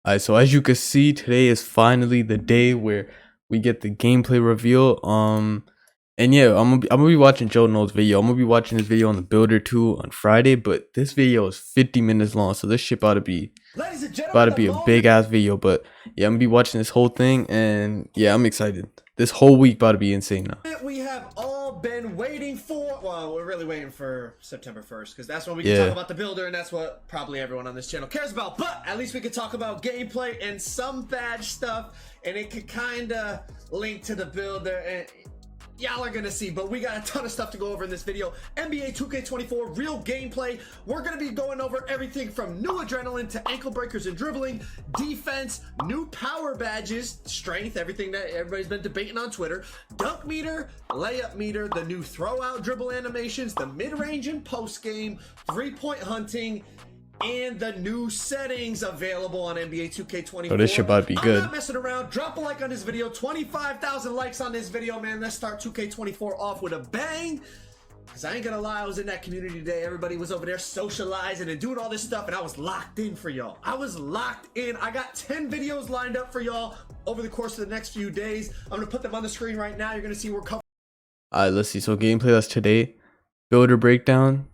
Alright, so as you can see, today is finally the day where we get the gameplay reveal. And yeah, I'm gonna be watching Joe Knowles' video. I'm gonna be watching this video on the Builder 2 on Friday, but this video is 50 minutes long, so this shit about to be a big ass video. But yeah, I'm gonna be watching this whole thing, and yeah, I'm excited. This whole week about to be insane now. We have all been waiting for. Well, we're really waiting for September 1st because that's when we can talk about the Builder, and that's what probably everyone on this channel cares about. But at least we can talk about gameplay and some badge stuff, and it could kind of link to the Builder, and y'all are gonna see. But we got a ton of stuff to go over in this video. NBA 2K24 real gameplay. We're gonna be going over everything from new adrenaline to ankle breakers and dribbling, defense, new power badges, strength, everything that everybody's been debating on Twitter, dunk meter, layup meter, the new throw out dribble animations, the mid-range and post game, 3-point hunting, and the new settings available on NBA 2K24. Oh, this shit about to be good. I'm not messing around. Drop a like on this video. 25,000 likes on this video, man. Let's start 2K24 off with a bang. Because I ain't gonna lie, I was in that community today. Everybody was over there socializing and doing all this stuff, and I was locked in for y'all. I was locked in. I got 10 videos lined up for y'all over the course of the next few days. I'm gonna put them on the screen right now. You're gonna see we're covering. Alright, let's see. So gameplay, that's today. Builder breakdown,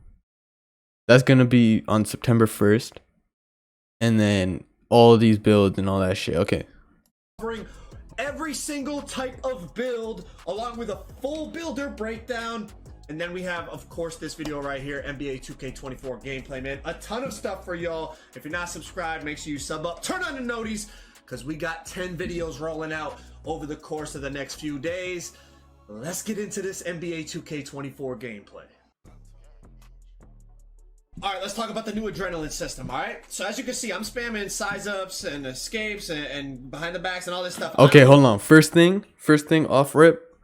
that's gonna be on September 1st, and then all these builds and all that shit. Okay. Every single type of build, along with a full Builder breakdown, and then we have, of course, this video right here, NBA 2K24 gameplay, man. A ton of stuff for y'all. If you're not subscribed, make sure you sub up, turn on the noties, because we got 10 videos rolling out over the course of the next few days. Let's get into this NBA 2K24 gameplay. All right, let's talk about the new adrenaline system. All right, so as you can see, I'm spamming size ups and escapes and behind the backs and all this stuff. Okay, hold on. First thing off rip,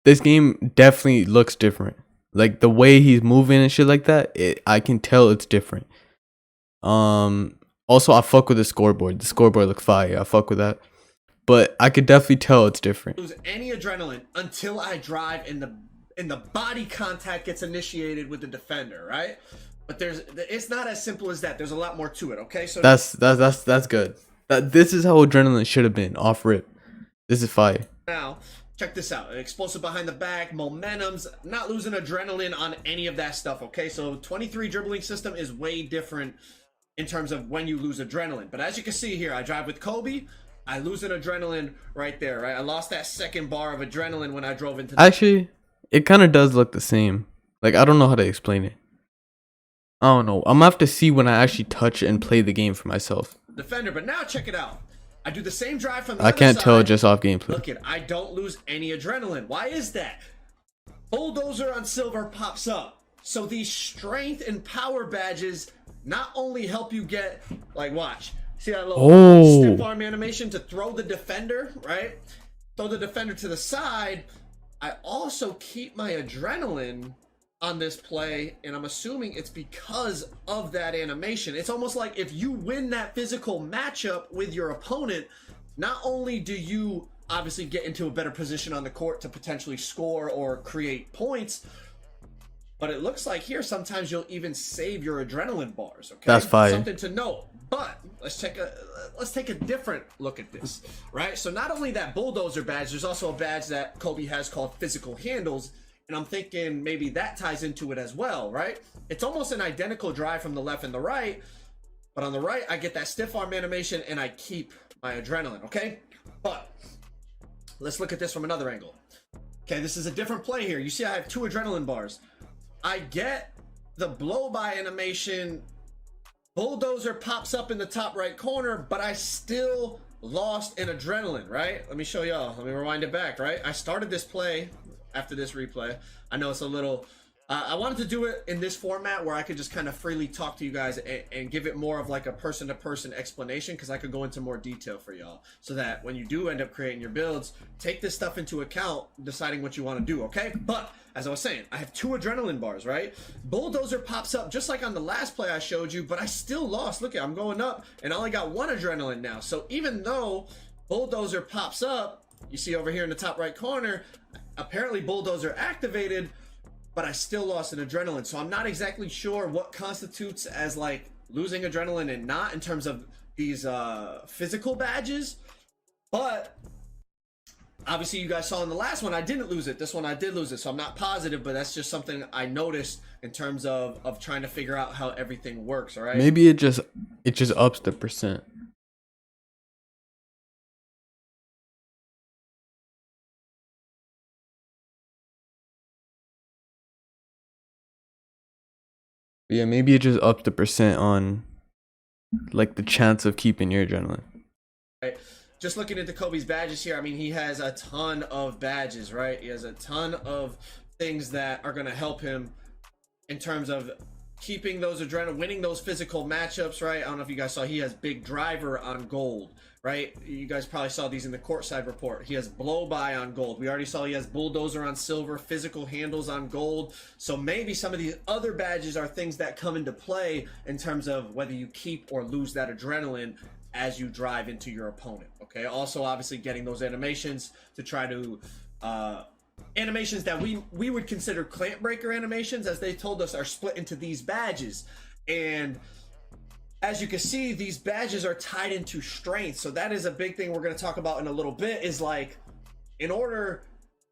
this game definitely looks different. Like the way he's moving and shit like that, I can tell it's different. Also I fuck with the scoreboard. The scoreboard look fire. I fuck with that, but I could definitely tell it's different. Lose any adrenaline until I drive and the body contact gets initiated with the defender, right? But it's not as simple as that. There's a lot more to it. Okay, so that's good. This is how adrenaline should have been off rip. This is fire. Now check this out. Explosive behind the back, momentum's not losing adrenaline on any of that stuff. Okay, so 23 dribbling system is way different in terms of when you lose adrenaline. But as you can see here, I drive with Kobe. I lose an adrenaline right there. Right, I lost that second bar of adrenaline when I drove into. Actually, it kind of does look the same. Like I don't know how to explain it. I don't know. I'm gonna have to see when I actually touch and play the game for myself. Defender, but now check it out. I do the same drive from the I other can't side. tell just off gameplay. Look it, I don't lose any adrenaline. Why is that? Bulldozer on silver pops up. So these strength and power badges not only help you get, like, watch. See that little stiff arm animation to throw the defender, right? Throw the defender to the side. I also keep my adrenaline on this play, and I'm assuming it's because of that animation. It's almost like if you win that physical matchup with your opponent, not only do you obviously get into a better position on the court to potentially score or create points, but it looks like here sometimes you'll even save your adrenaline bars. Okay, that's fire. Something to note. But let's take a different look at this, right? So not only that bulldozer badge, there's also a badge that Kobe has called physical handles. And I'm thinking maybe that ties into it as well, right? It's almost an identical drive from the left and the right, but on the right, I get that stiff arm animation and I keep my adrenaline, okay? But let's look at this from another angle. Okay, this is a different play here. You see I have 2 adrenaline bars. I get the blow-by animation. Bulldozer pops up in the top right corner, but I still lost an adrenaline, right? Let me show y'all. Let me rewind it back, right? I started this play after this replay. I know it's a little I wanted to do it in this format where I could just kind of freely talk to you guys and give it more of like a person-to-person explanation, because I could go into more detail for y'all, so that when you do end up creating your builds, take this stuff into account deciding what you want to do, okay? But as I was saying, I have 2 adrenaline bars, right? Bulldozer pops up just like on the last play I showed you, but I still lost. Look, I'm going up and I only got 1 adrenaline now. So even though Bulldozer pops up, you see over here in the top right corner, apparently Bulldozer activated, but I still lost an adrenaline. So I'm not exactly sure what constitutes as like losing adrenaline and not, in terms of physical badges, but obviously you guys saw in the last one I didn't lose it. This one I did lose it, so I'm not positive, but that's just something I noticed in terms of trying to figure out how everything works. All right, Maybe it just ups the percent. Yeah, maybe it just ups the percent on like the chance of keeping your adrenaline. right. Just looking into Kobe's badges here, I mean, he has a ton of badges, right? He has a ton of things that are going to help him in terms of keeping those adrenaline, winning those physical matchups, right? I don't know if you guys saw, he has Big Driver on gold, right? You guys probably saw these in the courtside report. He has Blow By on gold. We already saw he has Bulldozer on silver, Physical Handles on gold. So maybe some of these other badges are things that come into play in terms of whether you keep or lose that adrenaline as you drive into your opponent. Okay, also obviously getting those animations to try to animations that we would consider clamp breaker animations, as they told us, are split into these badges. And as you can see, these badges are tied into strength. So that is a big thing we're going to talk about in a little bit, is like, in order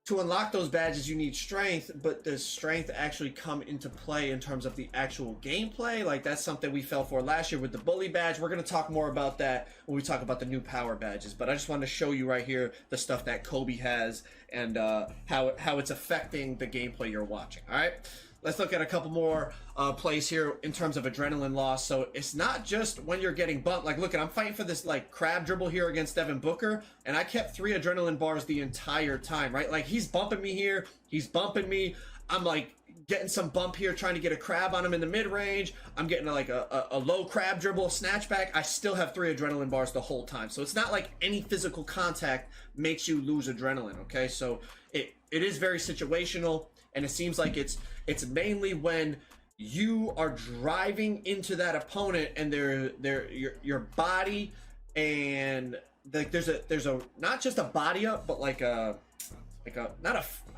to unlock those badges, you need strength, but does strength actually come into play in terms of the actual gameplay? Like, that's something we fell for last year with the bully badge. We're going to talk more about that when we talk about the new power badges, but I just wanted to show you right here the stuff that Kobe has and how it's affecting the gameplay you're watching. All right, let's look at a couple more plays here in terms of adrenaline loss. So it's not just when you're getting bumped. Like, look, I'm fighting for this like crab dribble here against Devin Booker, and I kept 3 adrenaline bars the entire time, right? Like, he's bumping me here, he's bumping me. I'm like getting some bump here, trying to get a crab on him in the mid range. I'm getting like a low crab dribble, snatch back. I still have 3 adrenaline bars the whole time. So it's not like any physical contact makes you lose adrenaline. Okay, so it is very situational, and it seems like it's mainly when you are driving into that opponent and your body, and like there's a not just a body up, but like a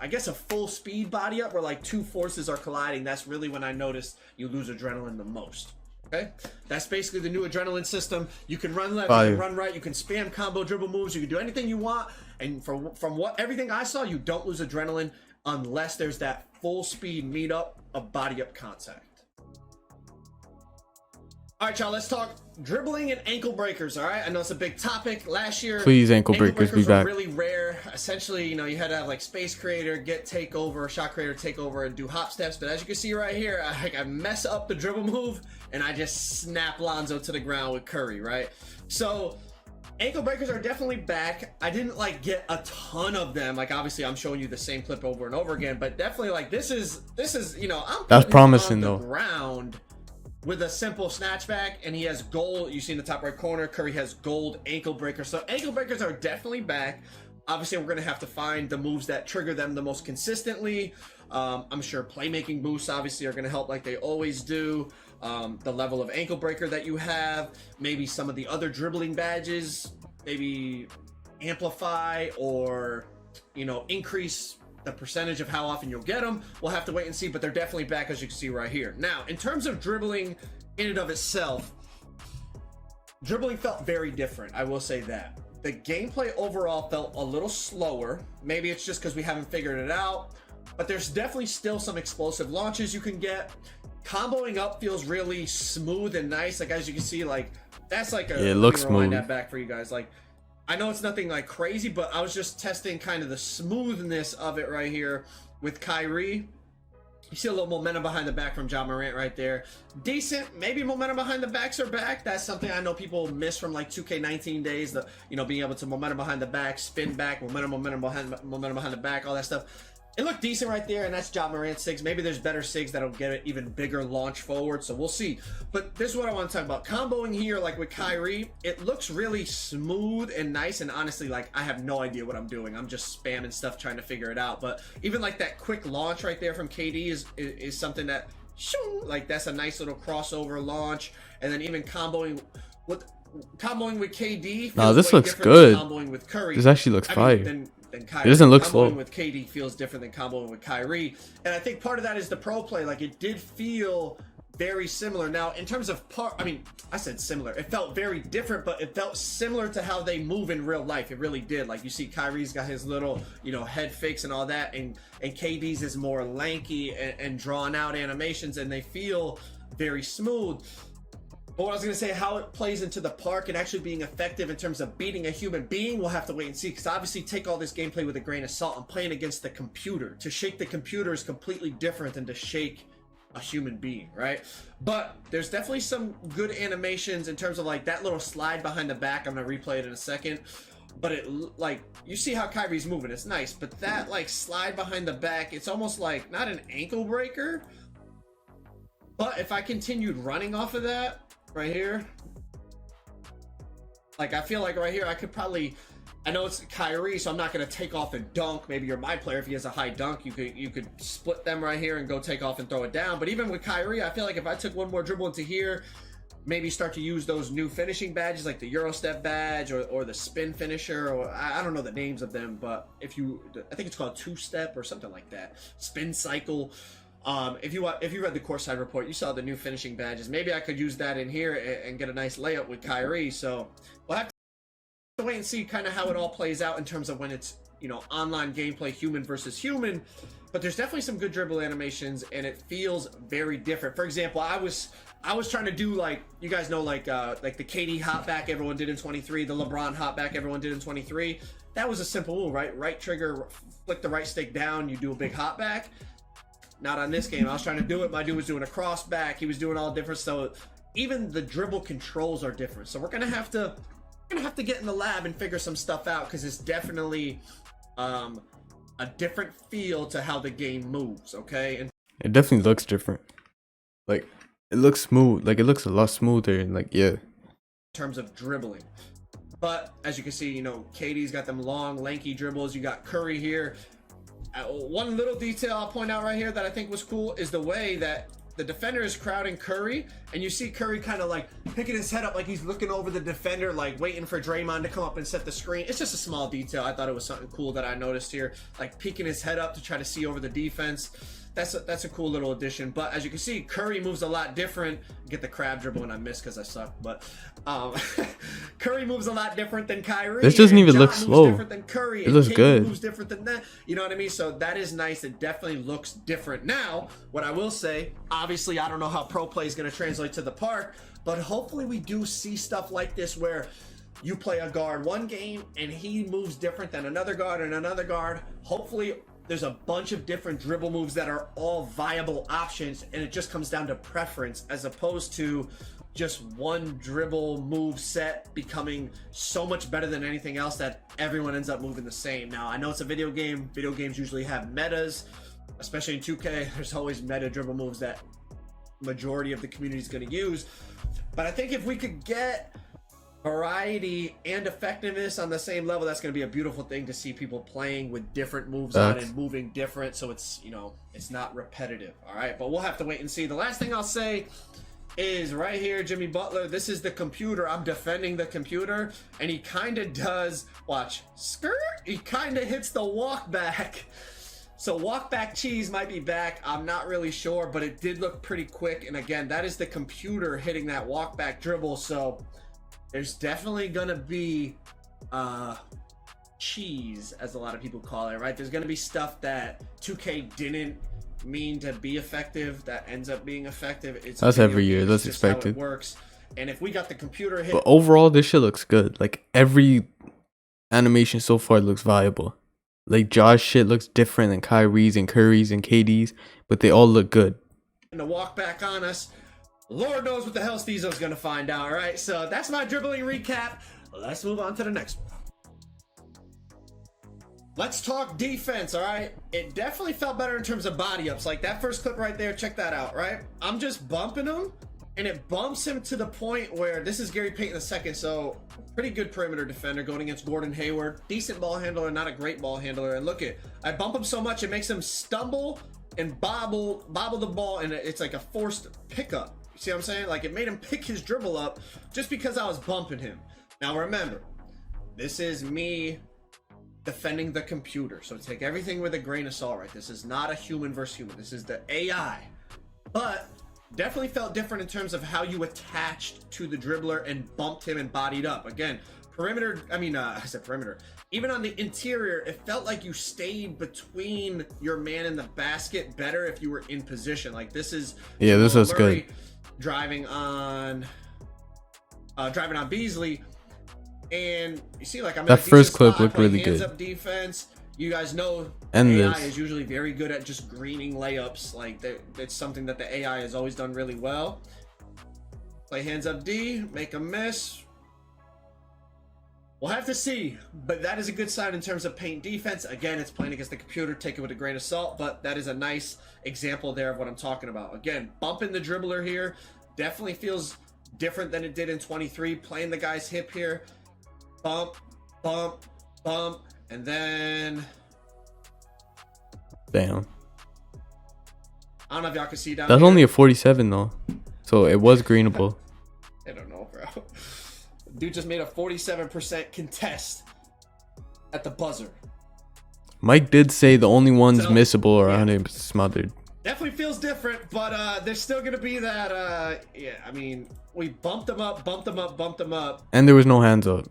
I guess a full speed body up where like 2 forces are colliding. That's really when I noticed you lose adrenaline the most. Okay, that's basically the new adrenaline system. You can run left, you can run right, you can spam combo dribble moves, you can do anything you want. And from everything I saw, you don't lose adrenaline unless there's that full speed meet up of body up contact. All right, y'all, let's talk dribbling and ankle breakers. All right, I know it's a big topic. Last year, please, ankle breakers be back. Were really rare. Essentially, you know, you had to have like Space Creator, get takeover, Shot Creator, takeover, and do hop steps. But as you can see right here, I mess up the dribble move and I just snap Lonzo to the ground with Curry. Right, so ankle breakers are definitely back. I didn't like get a ton of them. Like, obviously I'm showing you the same clip over and over again, but definitely like this is you know, that's promising on the though. Ground with a simple snatchback, and he has gold. You see in the top right corner, Curry has gold ankle breakers. So ankle breakers are definitely back. Obviously, we're gonna have to find the moves that trigger them the most consistently. I'm sure playmaking boosts obviously are gonna help like they always do. The level of ankle breaker that you have, maybe some of the other dribbling badges, maybe amplify or, you know, increase the percentage of how often you'll get them. We'll have to wait and see, but they're definitely back, as you can see right here. Now, in terms of dribbling in and of itself, dribbling felt very different. I will say that. The gameplay overall felt a little slower. Maybe it's just because we haven't figured it out, but there's definitely still some explosive launches you can get. Comboing up feels really smooth and nice. Like, as you can see, like, that's like a, yeah, it looks smooth. Rewind that back for you guys. Like, I know it's nothing like crazy, but I was just testing kind of the smoothness of it right here with Kyrie. You see a little momentum behind the back from Ja Morant right there. Decent, maybe momentum behind the backs are back. That's something I know people miss from like 2K19 days. The, you know, being able to momentum behind the back, spin back, momentum behind the back, all that stuff. It looked decent right there, and that's Ja Morant SIGs. Maybe there's better SIGs that'll get an even bigger launch forward, so we'll see. But this is what I want to talk about. Comboing here, like with Kyrie, it looks really smooth and nice, and honestly, like, I have no idea what I'm doing. I'm just spamming stuff trying to figure it out. But even like that quick launch right there from KD is something that, like, that's a nice little crossover launch. And then even comboing with KD. No, this looks good. Comboing with Curry. This actually looks fire. Than Kyrie. It doesn't look comboing slow. With KD feels different than comboing with Kyrie, and I think part of that is the pro play. Like, it did feel very similar. Now, in terms of I mean, I said similar. It felt very different, but it felt similar to how they move in real life. It really did. Like, you see Kyrie's got his little, you know, head fakes and all that, and KD's is more lanky and drawn out animations, and they feel very smooth. But what I was going to say, how it plays into the park and actually being effective in terms of beating a human being, we'll have to wait and see. Because obviously, take all this gameplay with a grain of salt. I'm playing against the computer. To shake the computer is completely different than to shake a human being, right? But there's definitely some good animations in terms of like that little slide behind the back. I'm going to replay it in a second. But it, like, you see how Kyrie's moving. It's nice. But that, like, slide behind the back, it's almost like not an ankle breaker. But if I continued running off of that, right here, like, I feel like right here I could probably, I know it's Kyrie, so I'm not going to take off and dunk. Maybe you're my player. If he has a high dunk, you could split them right here and go take off and throw it down. But even with Kyrie, I feel like if I took one more dribble into here, maybe start to use those new finishing badges like the Euro Step badge or the spin finisher, or I don't know the names of them, but I think it's called two step or something like that, spin cycle. If you read the courtside report, you saw the new finishing badges. Maybe I could use that in here and get a nice layup with Kyrie. So we'll have to wait and see kind of how it all plays out in terms of when it's, you know, online gameplay, human versus human. But there's definitely some good dribble animations, and it feels very different. For example, I was trying to do, like, you guys know, like the KD hop back everyone did in 23, the LeBron hop back everyone did in 23. That was a simple move, right? Right trigger, flick the right stick down, you do a big hop back. Not on this game. I was trying to do it. My dude was doing a cross back. He was doing all different. So even the dribble controls are different. So we're gonna have to get in the lab and figure some stuff out, because it's definitely a different feel to how the game moves. Okay, and It definitely looks different. Like, it looks smooth. Like, it looks a lot smoother. And like, yeah. in terms of dribbling. But as you can see, you know, KD's got them long, lanky dribbles. You got Curry here. One little detail I'll point out right here that I think was cool is the way that the defender is crowding Curry, and you see Curry kind of like picking his head up like he's looking over the defender, like waiting for Draymond to come up and set the screen. It's just a small detail. I thought it was something cool that I noticed here, like peeking his head up to try to see over the defense. That's a cool little addition. But as you can see, Curry moves a lot different. Get the crab dribble and I missed because I suck. But Curry moves a lot different than Kyrie. This doesn't even Ja look moves slow. different than Curry. It looks KD good. moves different than that. You know what I mean? So that is nice. It definitely looks different. Now, what I will say, obviously, I don't know how pro play is going to translate to the park, but hopefully we do see stuff like this where you play a guard one game and he moves different than another guard and another guard. Hopefully there's a bunch of different dribble moves that are all viable options, and it just comes down to preference as opposed to just one dribble move set becoming so much better than anything else that everyone ends up moving the same. Now, I know it's a video game. Video games usually have metas, especially in 2K. There's always meta dribble moves that majority of the community is going to use. But I think if we could get variety and effectiveness on the same level, that's going to be a beautiful thing to see people playing with different moves on and moving different, so it's, you know, it's not repetitive. All right, but we'll have to wait and see. The last thing I'll say is right here, Jimmy Butler, this is the computer. I'm defending the computer, and he kind of does, watch, skirt, he kind of hits the walk back. So walk back cheese might be back. I'm not really sure, but it did look pretty quick. And again, that is the computer hitting that walk back dribble. So there's definitely gonna be cheese, as a lot of people call it, right? There's gonna be stuff that 2K didn't mean to be effective that ends up being effective. That's every year. That's just how expected. it works. And if we got the computer hit, But overall, this shit looks good. Like, every animation so far looks viable. Like, Josh shit looks different than Kyrie's and Curry's and KD's, but they all look good. and to walk back on us, Lord knows what the hell Steezo's gonna find out, right? So that's my dribbling recap. Let's move on to the next one. Let's talk defense, all right? It definitely felt better in terms of body ups. Like that first clip right there, check that out, right? I'm just bumping him, and it bumps him to the point where, this is Gary Payton II, so pretty good perimeter defender going against Gordon Hayward. Decent ball handler, not a great ball handler. And look it, I bump him so much, it makes him stumble and bobble the ball, and it's like a forced pickup. You see what I'm saying? Like, it made him pick his dribble up just because I was bumping him. Now remember, this is me defending the computer, so take everything with a grain of salt, right? This is not a human versus human. This is the AI. But definitely felt different in terms of how you attached to the dribbler and bumped him and bodied up. Again, perimeter, I said perimeter. Even on the interior, it felt like you stayed between your man and the basket better if you were in position. Like this is this was Murray good. driving on Beasley, and you see, like, I'm in That a first decent clip spot. I looked play really hands good. up defense. You guys know And AI this. is usually very good at just greening layups. Like it's something that the AI has always done really well. Play hands up D, make a miss. We'll have to see, but that is a good sign in terms of paint defense. Again, it's playing against the computer, take it with a grain of salt, but that is a nice example there of what I'm talking about. Again, bumping the dribbler here definitely feels different than it did in 23. Playing the guy's hip here, bump, bump, bump, and then Damn. I don't know if y'all can see down That's here. only a 47 though, so it was greenable. I don't know, bro. Dude just made a 47% contest at the buzzer. Mike did say the only ones So, missable are yeah. 100% smothered. Definitely feels different, but there's still gonna be that. We bumped him up, bumped him up, bumped him up. And there was no hands up.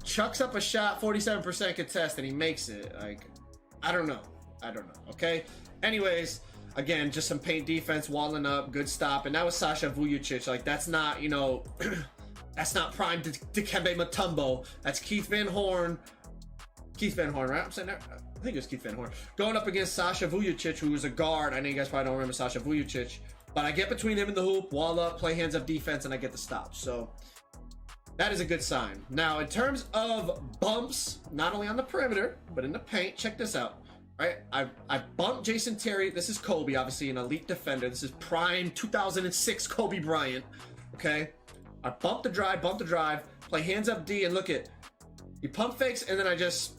Chucks up a shot, 47% contest, and he makes it. Like, I don't know. Okay. Anyways, again, just some paint defense, walling up, good stop, and that was Sasha Vujacic. Like, that's not, that's not prime Dikembe Mutombo. That's Keith Van Horn. Keith Van Horn, right? I'm saying that. I think it was Keith Van Horn going up against Sasha Vujacic, who was a guard. I know you guys probably don't remember Sasha Vujacic, but I get between him and the hoop, wall up, play hands up defense, and I get the stop. So that is a good sign. Now, in terms of bumps, not only on the perimeter but in the paint, check this out. Right, I bumped Jason Terry. This is Kobe, obviously an elite defender. This is prime 2006 Kobe Bryant. Okay, I bumped the drive, play hands up D, and look at he pump fakes, and then I just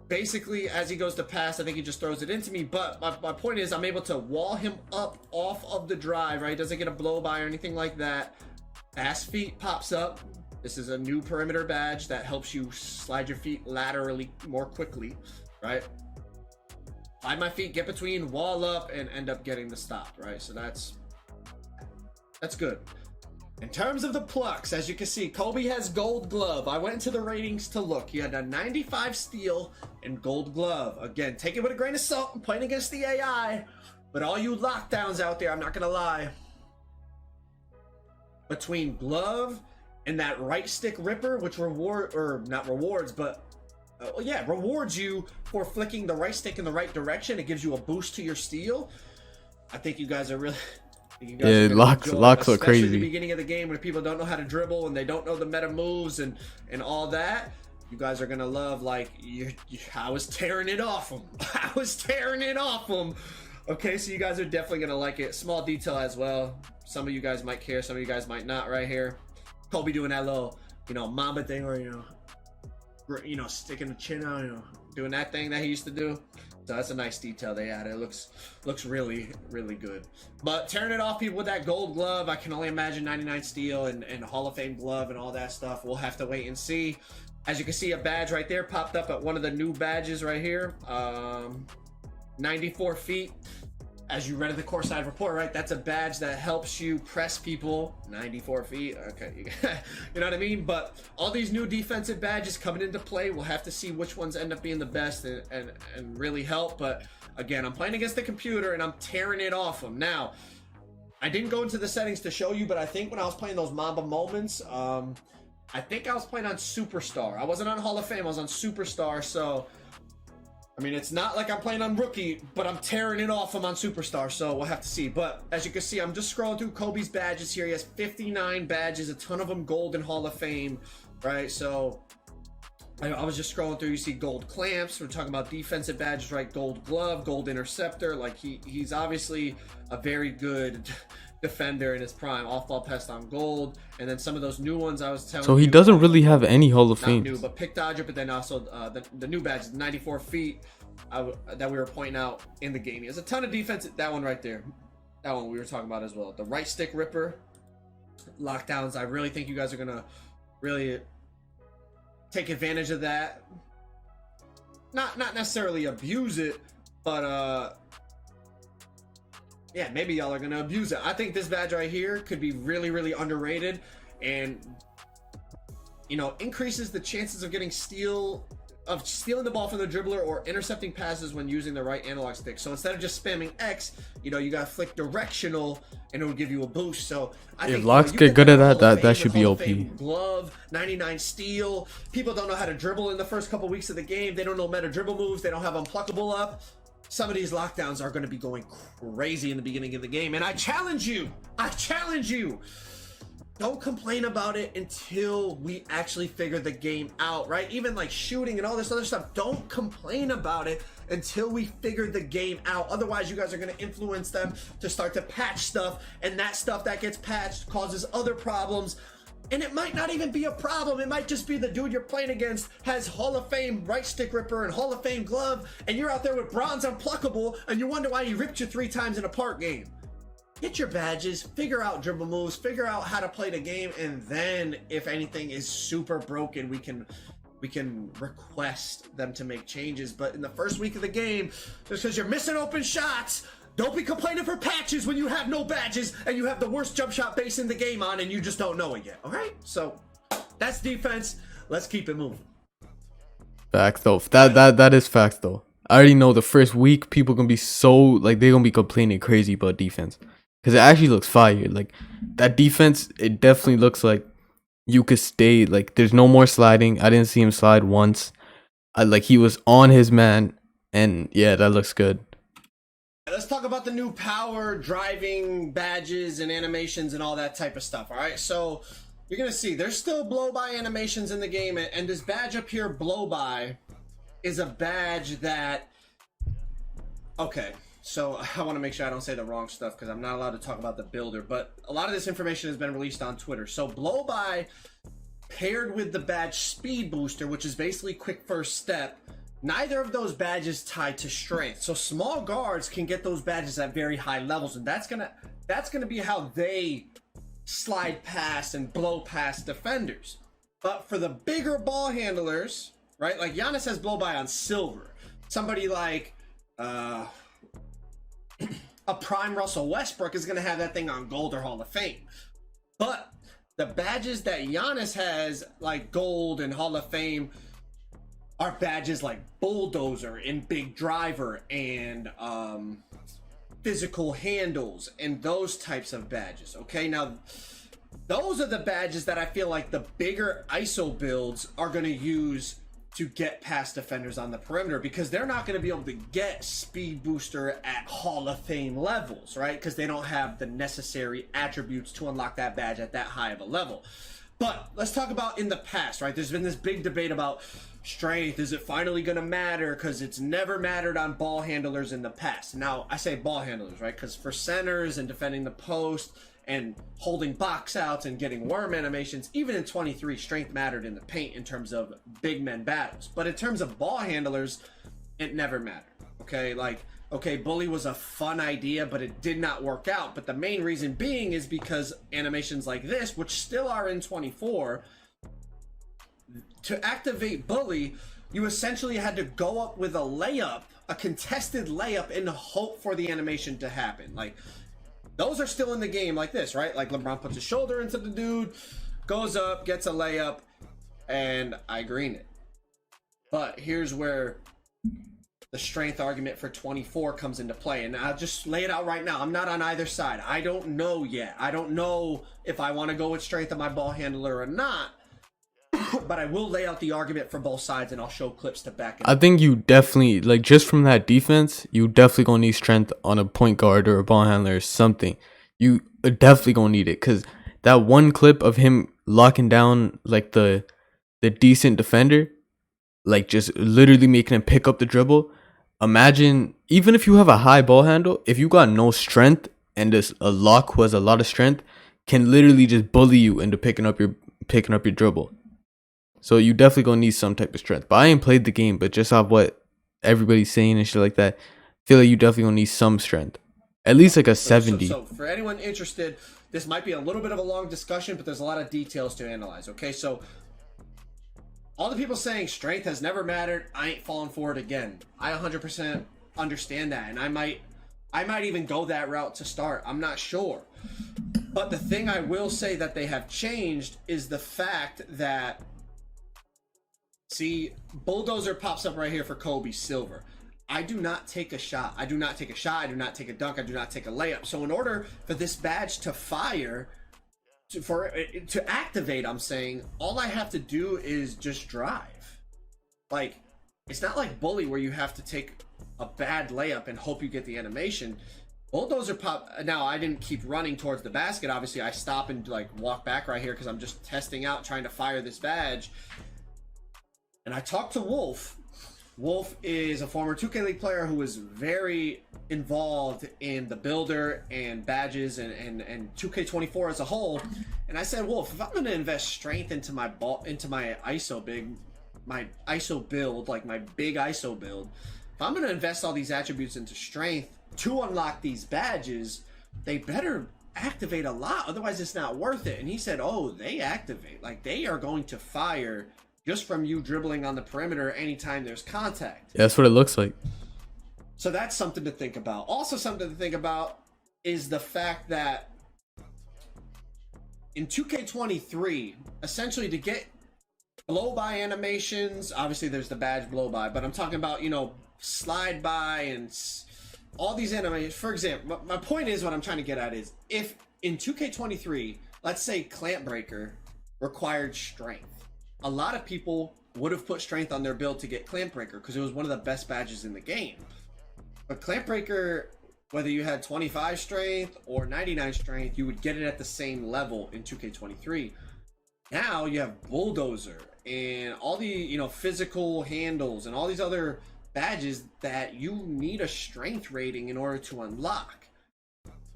basically, as he goes to pass, I think he just throws it into me. But my point is, I'm able to wall him up off of the drive. Right, doesn't get a blow by or anything like that. Fast feet pops up. This is a new perimeter badge that helps you slide your feet laterally more quickly. Right. Slide my feet, get between, wall up, and end up getting the stop, right? So that's good. In terms of the plucks, as you can see, Kobe has gold glove. I went into the ratings to look. He had a 95 steal and gold glove. Again, take it with a grain of salt. I'm playing against the AI. But all you lockdowns out there, I'm not going to lie. Between glove and that right stick ripper, which rewards you for flicking the right stick in the right direction. It gives you a boost to your steal. I think you guys are really... Locks look crazy. Especially the beginning of the game when people don't know how to dribble and they don't know the meta moves and all that. You guys are gonna love, like, I was tearing it off them. Okay, so you guys are definitely gonna like it. Small detail as well. Some of you guys might care, some of you guys might not. Right here, Kobe doing that little, Mamba thing, or sticking the chin out, doing that thing that he used to do. So that's a nice detail they added. It looks really, really good. But tearing it off people with that gold glove, I can only imagine 99 steal and Hall of Fame glove and all that stuff. We'll have to wait and see. As you can see, a badge right there popped up at one of the new badges right here. 94 feet. As you read in the courtside report, right? That's a badge that helps you press people 94 feet. Okay, you know what I mean? But all these new defensive badges coming into play, we'll have to see which ones end up being the best and really help. But again, I'm playing against the computer and I'm tearing it off them. Now, I didn't go into the settings to show you, but I think when I was playing those Mamba moments, I think I was playing on Superstar. I wasn't on Hall of Fame, I was on Superstar, so... I mean, it's not like I'm playing on Rookie, but I'm tearing it off him on Superstar, so we'll have to see. But as you can see, I'm just scrolling through Kobe's badges here. He has 59 badges, a ton of them gold in Hall of Fame, right? So I was just scrolling through. You see gold clamps. We're talking about defensive badges, right? Gold glove, gold interceptor. Like, he's obviously a very good defender in his prime. Off-ball pest on gold. And then some of those new ones I was telling you. So he doesn't really have any Hall of Not Fame. new, but pick dodger, but then also the new badge, 94 feet that we were pointing out in the game. He has a ton of defense. That one right there. That one we were talking about as well. The right stick ripper. Lockdowns. I really think you guys are going to really take advantage of that. Not necessarily abuse it, but yeah, maybe y'all are gonna abuse it. I think this badge right here could be really, really underrated, and increases the chances of stealing the ball from the dribbler or intercepting passes when using the right analog stick. So instead of just spamming X, you gotta flick directional and it will give you a boost. So I think Locks get good at that should be OP. Glove, 99 steal. People don't know how to dribble in the first couple weeks of the game. They don't know meta dribble moves. They don't have unpluckable up. Some of these lockdowns are going to be going crazy in the beginning of the game. And I challenge you. Don't complain about it until we actually figure the game out, right? Even like shooting and all this other stuff, don't complain about it until we figure the game out. Otherwise, you guys are going to influence them to start to patch stuff, and that stuff that gets patched causes other problems. And it might not even be a problem. It might just be the dude you're playing against has Hall of Fame right stick ripper and Hall of Fame glove, and you're out there with bronze unpluckable, and you wonder why he ripped you 3 times in a park game. Get your badges, figure out dribble moves, figure out how to play the game, and then if anything is super broken, we can request them to make changes. But in the first week of the game, just because you're missing open shots, don't be complaining for patches when you have no badges and you have the worst jump shot base in the game on and you just don't know it yet. All right, so that's defense. Let's keep it moving. Facts though. That is facts though. I already know the first week people gonna be they're gonna be complaining crazy about defense. Because it actually looks fire. Like, that defense, it definitely looks like you could stay. Like, there's no more sliding. I didn't see him slide once. He was on his man. And, yeah, that looks good. Let's talk about the new power, driving, badges, and animations and all that type of stuff, all right? So, you're going to see, there's still blow-by animations in the game. And this badge up here, blow-by, is a badge that... Okay. So I want to make sure I don't say the wrong stuff because I'm not allowed to talk about the builder, but a lot of this information has been released on Twitter. So blow-by paired with the badge speed booster, which is basically quick first step, neither of those badges tied to strength. So small guards can get those badges at very high levels, and that's gonna be how they slide past and blow past defenders. But for the bigger ball handlers, right? Like Giannis has blow-by on silver. Somebody like a prime Russell Westbrook is going to have that thing on gold or Hall of Fame. But the badges that Giannis has, like gold and Hall of Fame, are badges like bulldozer and big driver and physical handles and those types of badges. Okay, now those are the badges that I feel like the bigger ISO builds are going to use to get past defenders on the perimeter, because they're not going to be able to get speed booster at Hall of Fame levels, right? Because they don't have the necessary attributes to unlock that badge at that high of a level. But let's talk about in the past, right? There's been this big debate about strength. Is it finally going to matter? Because it's never mattered on ball handlers in the past. Now, I say ball handlers, right? Because for centers and defending the post and holding box outs and getting worm animations, even in 23, strength mattered in the paint in terms of big men battles. But in terms of ball handlers, it never mattered. Okay, bully was a fun idea, but it did not work out. But the main reason being is because animations like this, which still are in 24, to activate bully, you essentially had to go up with a layup, a contested layup, and hope for the animation to happen. Like, those are still in the game like this, right? Like LeBron puts his shoulder into the dude, goes up, gets a layup, and I green it. But here's where the strength argument for 24 comes into play. And I'll just lay it out right now. I'm not on either side. I don't know yet. I don't know if I want to go with strength on my ball handler or not. But I will lay out the argument for both sides, and I'll show clips to back it up. I think you definitely, like, just from that defense, you definitely gonna need strength on a point guard or a ball handler or something. You are definitely gonna need it, because that one clip of him locking down, like, the decent defender, like, just literally making him pick up the dribble. Imagine, even if you have a high ball handle, if you got no strength and a lock who has a lot of strength can literally just bully you into picking up your dribble. So you definitely gonna need some type of strength. But I ain't played the game, but just off what everybody's saying and shit like that, I feel like you definitely gonna need some strength. At least like a 70. So for anyone interested, this might be a little bit of a long discussion, but there's a lot of details to analyze. Okay, so all the people saying strength has never mattered, I ain't falling for it again. I 100% understand that, and I I might even go that route to start. I'm not sure. But the thing I will say that they have changed is the fact that, see, Bulldozer pops up right here for Kobe Silver. I do not take a shot. I do not take a shot. I do not take a dunk. I do not take a layup. So in order for this badge to fire, to activate, I'm saying, all I have to do is just drive. Like, it's not like Bully where you have to take a bad layup and hope you get the animation. Bulldozer pop. Now, I didn't keep running towards the basket. Obviously, I stop and like walk back right here because I'm just testing out, trying to fire this badge. And I talked to Wolf. Wolf is a former 2K League player who is very involved in the builder and badges and 2K24 as a whole. And I said, Wolf, if I'm going to invest strength into my ISO build, like my big ISO build, if I'm going to invest all these attributes into strength to unlock these badges, they better activate a lot, otherwise it's not worth it. And he said, oh, they activate, like they are going to fire just from you dribbling on the perimeter anytime there's contact. Yeah, that's what it looks like. So that's something to think about. Also something to think about is the fact that in 2K23, essentially to get blow-by animations, obviously there's the badge blow-by, but I'm talking about, you know, slide by and all these animations. For example, my point is, what I'm trying to get at is, if in 2K23, let's say Clamp Breaker required strength, a lot of people would have put strength on their build to get Clamp Breaker because it was one of the best badges in the game. But Clamp Breaker, whether you had 25 strength or 99 strength, you would get it at the same level in 2K23. Now you have Bulldozer and all the, you know, physical handles and all these other badges that you need a strength rating in order to unlock.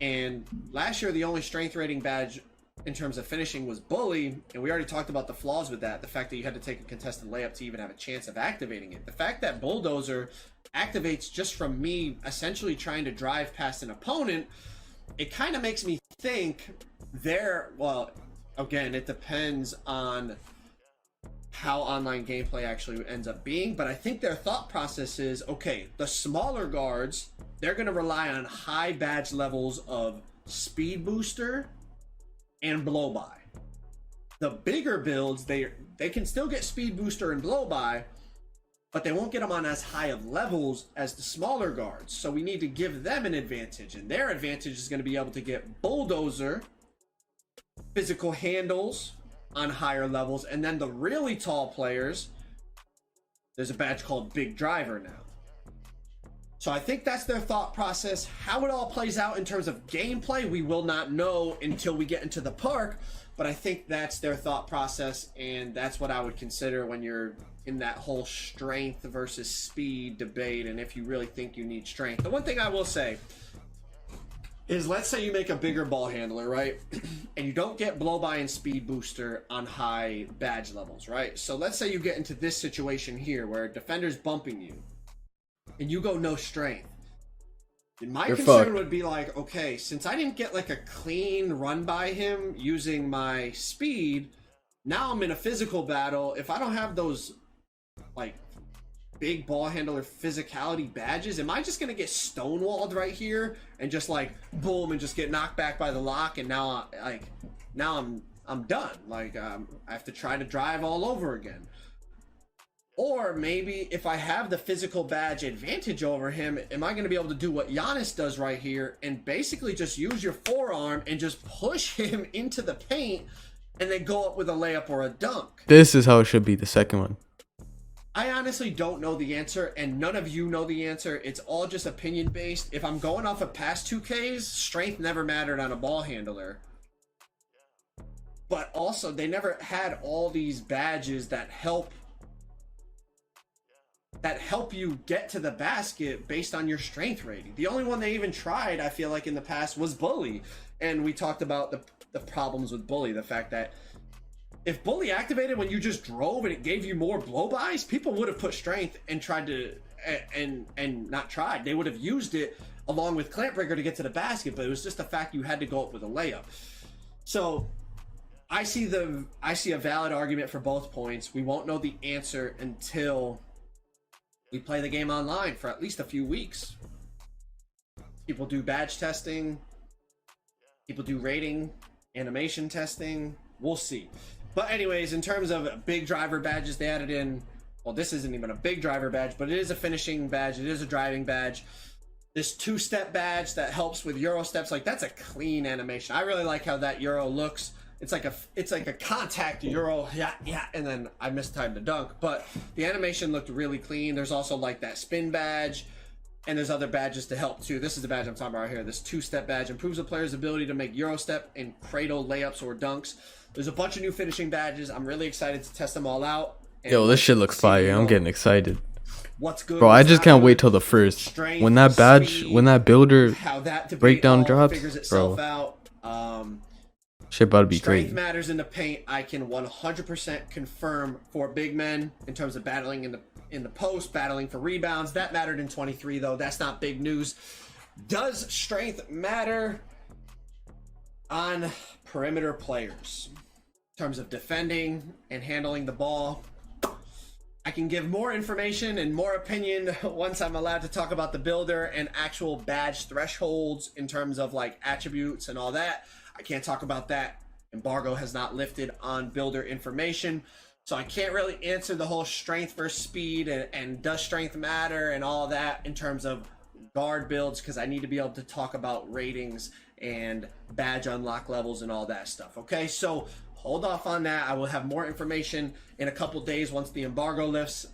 And last year, the only strength rating badge in terms of finishing was Bully, and we already talked about the flaws with that. The fact that you had to take a contested layup to even have a chance of activating it. The fact that Bulldozer activates just from me essentially trying to drive past an opponent, it kind of makes me think well, again, it depends on how online gameplay actually ends up being, but I think their thought process is, okay, the smaller guards, they're going to rely on high badge levels of speed booster and blow by. The bigger builds, they can still get speed booster and blow by, but they won't get them on as high of levels as the smaller guards. So we need to give them an advantage, and their advantage is going to be able to get Bulldozer, physical handles on higher levels, and then the really tall players, there's a badge called Big Driver now. So I think that's their thought process. How it all plays out in terms of gameplay, we will not know until we get into the park, but I think that's their thought process, and that's what I would consider when you're in that whole strength versus speed debate, and if you really think you need strength. The one thing I will say is, let's say you make a bigger ball handler, right? And you don't get blow by and speed booster on high badge levels, right? So let's say you get into this situation here where a defender's bumping you and you go no strength. And my concern would be like, okay, since I didn't get like a clean run by him using my speed, now I'm in a physical battle. If I don't have those like big ball handler physicality badges, am I just gonna get stonewalled right here and just like boom and just get knocked back by the lock, and now I'm done. Like I have to try to drive all over again. Or maybe if I have the physical badge advantage over him, am I going to be able to do what Giannis does right here and basically just use your forearm and just push him into the paint and then go up with a layup or a dunk? This is how it should be, the second one. I honestly don't know the answer, and none of you know the answer. It's all just opinion based. If I'm going off of past 2Ks, strength never mattered on a ball handler. But also, they never had all these badges that help you get to the basket based on your strength rating. The only one they even tried, I feel like, in the past was Bully. And we talked about the problems with Bully. The fact that if Bully activated when you just drove and it gave you more blow-bys, people would have put strength and tried to, and not tried. They would have used it along with Clamp Breaker to get to the basket, but it was just the fact you had to go up with a layup. So I see a valid argument for both points. We won't know the answer until we play the game online for at least a few weeks. People do badge testing. People do rating, animation testing. We'll see. But anyways, in terms of big driver badges, they added in, well, this isn't even a big driver badge, but it is a finishing badge. It is a driving badge. This 2-step badge that helps with Euro steps, like that's a clean animation. I really like how that Euro looks. It's like a contact Euro, yeah, and then I mistimed the dunk, but the animation looked really clean. There's also like that spin badge, and there's other badges to help too. This is the badge I'm talking about right here. This 2-step badge improves a player's ability to make Euro step and cradle layups or dunks. There's a bunch of new finishing badges. I'm really excited to test them all out. Yo, this shit looks fire. I'm getting excited. What's good, bro? I just can't wait till the first. Strength, when that badge, speed, when that builder how that breakdown drops, figures itself bro. out. Shit about to be Strength great. matters in the paint. I can 100% confirm for big men in terms of battling in the post, battling for rebounds. That mattered in 23 though. That's not big news. Does strength matter on perimeter players in terms of defending and handling the ball? I can give more information and more opinion once I'm allowed to talk about the builder and actual badge thresholds in terms of like attributes and all that. I can't talk about that. Embargo has not lifted on builder information. So I can't really answer the whole strength versus speed and does strength matter and all that in terms of guard builds, because I need to be able to talk about ratings and badge unlock levels and all that stuff. Okay, so hold off on that. I will have more information in a couple days once the embargo lifts.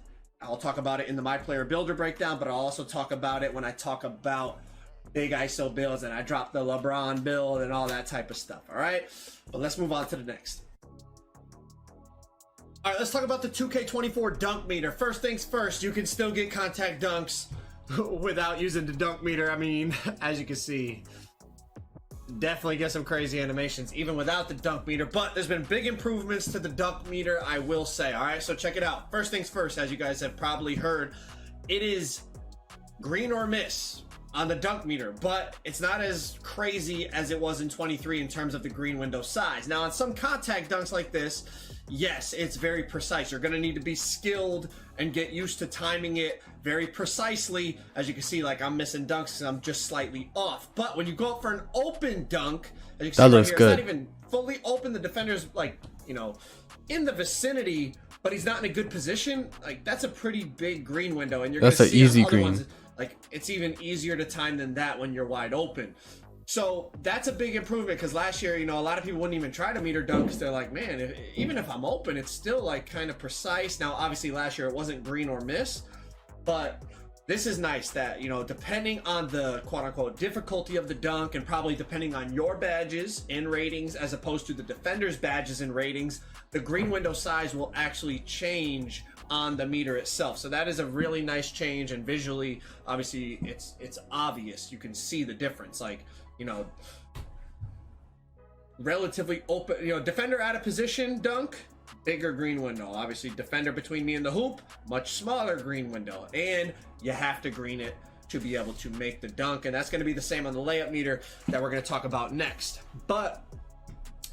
I'll talk about it in the My Player Builder breakdown, but I'll also talk about it when I talk about big ISO builds and I drop the LeBron build and all that type of stuff. All right, but let's move on to the next. All right, let's talk about the 2K24 dunk meter. First things first, you can still get contact dunks without using the dunk meter. I mean, as you can see, definitely get some crazy animations even without the dunk meter, but there's been big improvements to the dunk meter, I will say. All right, so check it out. First things first, as you guys have probably heard, it is green or miss on the dunk meter, but it's not as crazy as it was in 23 in terms of the green window size. Now on some contact dunks like this, yes, it's very precise. You're gonna need to be skilled and get used to timing it very precisely. As you can see, like I'm missing dunks and I'm just slightly off. But when you go up for an open dunk, as you can see looks right here, good. it's not even fully open. The defender's like, you know, in the vicinity, but he's not in a good position. Like that's a pretty big green window, and you're That's gonna an see on easy other green. ones, like it's even easier to time than that when you're wide open. So that's a big improvement, because last year, you know, a lot of people wouldn't even try to meter dunk because they're like, man, even if I'm open, it's still like kind of precise. Now, obviously last year it wasn't green or miss, but this is nice that, you know, depending on the quote unquote difficulty of the dunk and probably depending on your badges and ratings as opposed to the defender's badges and ratings, the green window size will actually change on the meter itself. So that is a really nice change, and visually, obviously, it's obvious. You can see the difference. Like, you know, relatively open, you know, defender out of position dunk, bigger green window. Obviously, defender between me and the hoop, much smaller green window, and you have to green it to be able to make the dunk, and that's going to be the same on the layup meter that we're going to talk about next. But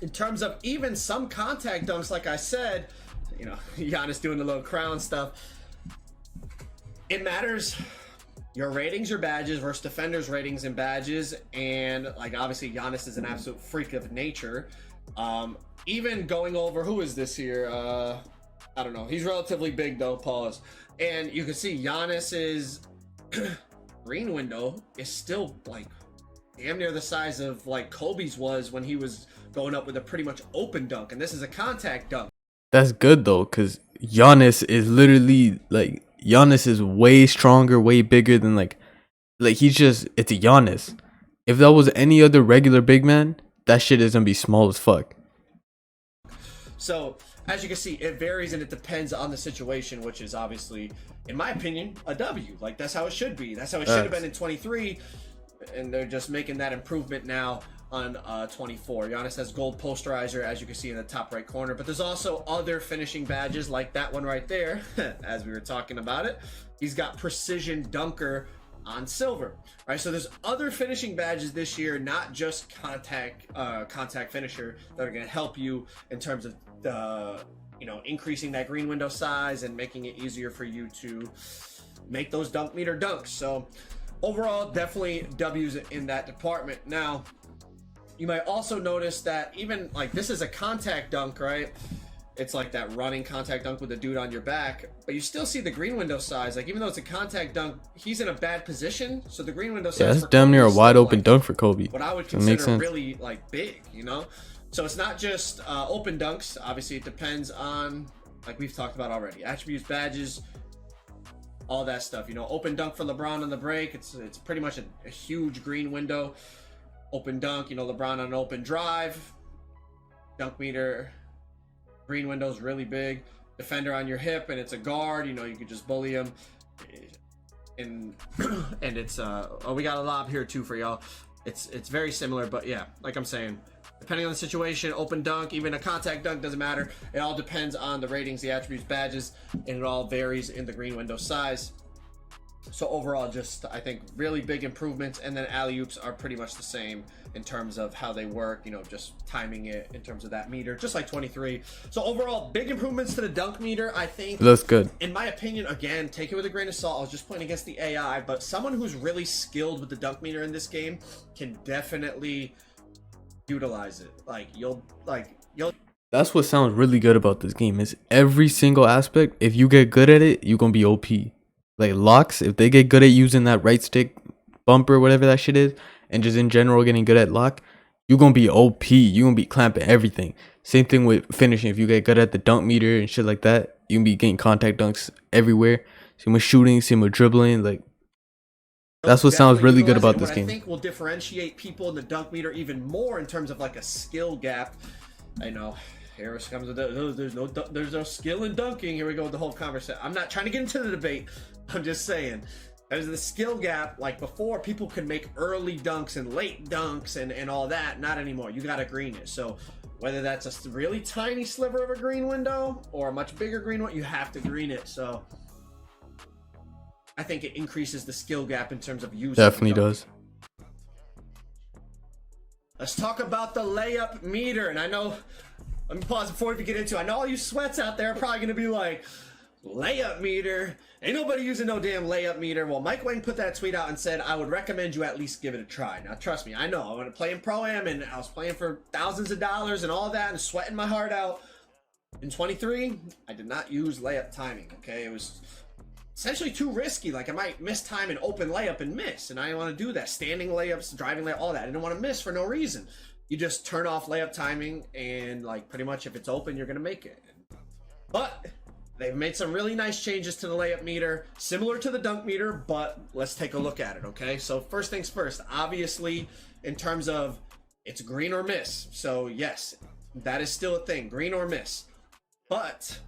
in terms of even some contact dunks, like I said, you know, Giannis doing the little crown stuff, it matters your ratings, your badges versus defenders' ratings and badges. And like obviously Giannis is an absolute freak of nature. Even going over, who is this here? I don't know. He's relatively big though, pause. And you can see Giannis's green window is still like damn near the size of like Kobe's was when he was going up with a pretty much open dunk. And this is a contact dunk. That's good though, because Giannis is literally like, Giannis is way stronger, way bigger than like he's just, it's a Giannis. If that was any other regular big man, that shit is gonna be small as fuck. So as you can see, it varies and it depends on the situation, which is obviously, in my opinion, a W. Like that's how it should be. That's how it should have been in 23, and they're just making that improvement now on 24. Giannis has gold posterizer, as you can see in the top right corner, but there's also other finishing badges like that one right there, as we were talking about it. He's got precision dunker on silver, right? So there's other finishing badges this year, not just contact finisher, that are going to help you in terms of you know, increasing that green window size and making it easier for you to make those dunk meter dunks. So overall, definitely W's in that department. Now, you might also notice that even like this is a contact dunk, right? It's like that running contact dunk with the dude on your back, but you still see the green window size. Like even though it's a contact dunk, he's in a bad position, so the green window size. Yeah, that's damn near a wide open dunk for Kobe. What I would consider really like big, you know. So it's not just open dunks. Obviously, it depends on, like we've talked about already, attributes, badges, all that stuff. You know, open dunk for LeBron on the break. It's pretty much a huge green window. Open dunk, you know, LeBron on an open drive. Dunk meter, green window's really big. Defender on your hip, and it's a guard. You know, you can just bully him. And it's oh, we got a lob here too for y'all. It's very similar, but yeah, like I'm saying, depending on the situation, open dunk, even a contact dunk, doesn't matter. It all depends on the ratings, the attributes, badges, and it all varies in the green window size. So overall, just I think really big improvements, and then alley-oops are pretty much the same in terms of how they work, you know, just timing it in terms of that meter, just like 23. So overall, big improvements to the dunk meter. I think that's good. In my opinion, again, take it with a grain of salt. I was just playing against the AI, but someone who's really skilled with the dunk meter in this game can definitely utilize it. You'll That's what sounds really good about this game is every single aspect. If you get good at it, you're gonna be OP. Like locks, if they get good at using that right stick bumper, whatever that shit is, and just in general getting good at lock, you're gonna be OP. You're gonna be clamping everything. Same thing with finishing. If you get good at the dunk meter and shit like that, you can be getting contact dunks everywhere. Same with shooting, same with dribbling. Like that's what sounds really good about this game. I think will differentiate people in the dunk meter even more in terms of like a skill gap. I know. Here comes there's no skill in dunking. Here we go with the whole conversation. I'm not trying to get into the debate. I'm just saying there's the skill gap. Like before, people could make early dunks and late dunks and all that. Not anymore. You got to green it. So whether that's a really tiny sliver of a green window or a much bigger green one, you have to green it. So I think it increases the skill gap in terms of using. Definitely does. Let's talk about the layup meter. And I know, let me pause before we get into it. I know all you sweats out there are probably going to be like, layup meter? Ain't nobody using no damn layup meter. Well, Mike Wang put that tweet out and said, I would recommend you at least give it a try. Now, trust me, I know. I want to play in Pro-Am, and I was playing for thousands of dollars and all that and sweating my heart out. In 23, I did not use layup timing, okay? It was essentially too risky. Like, I might miss time and open layup and miss, and I didn't want to do that. Standing layups, driving layup, all that. I didn't want to miss for no reason. You just turn off layup timing, and like pretty much if it's open, you're gonna make it. But they've made some really nice changes to the layup meter, similar to the dunk meter, but let's take a look at it, okay? So first things first, obviously, in terms of it's green or miss. So yes, that is still a thing, green or miss. But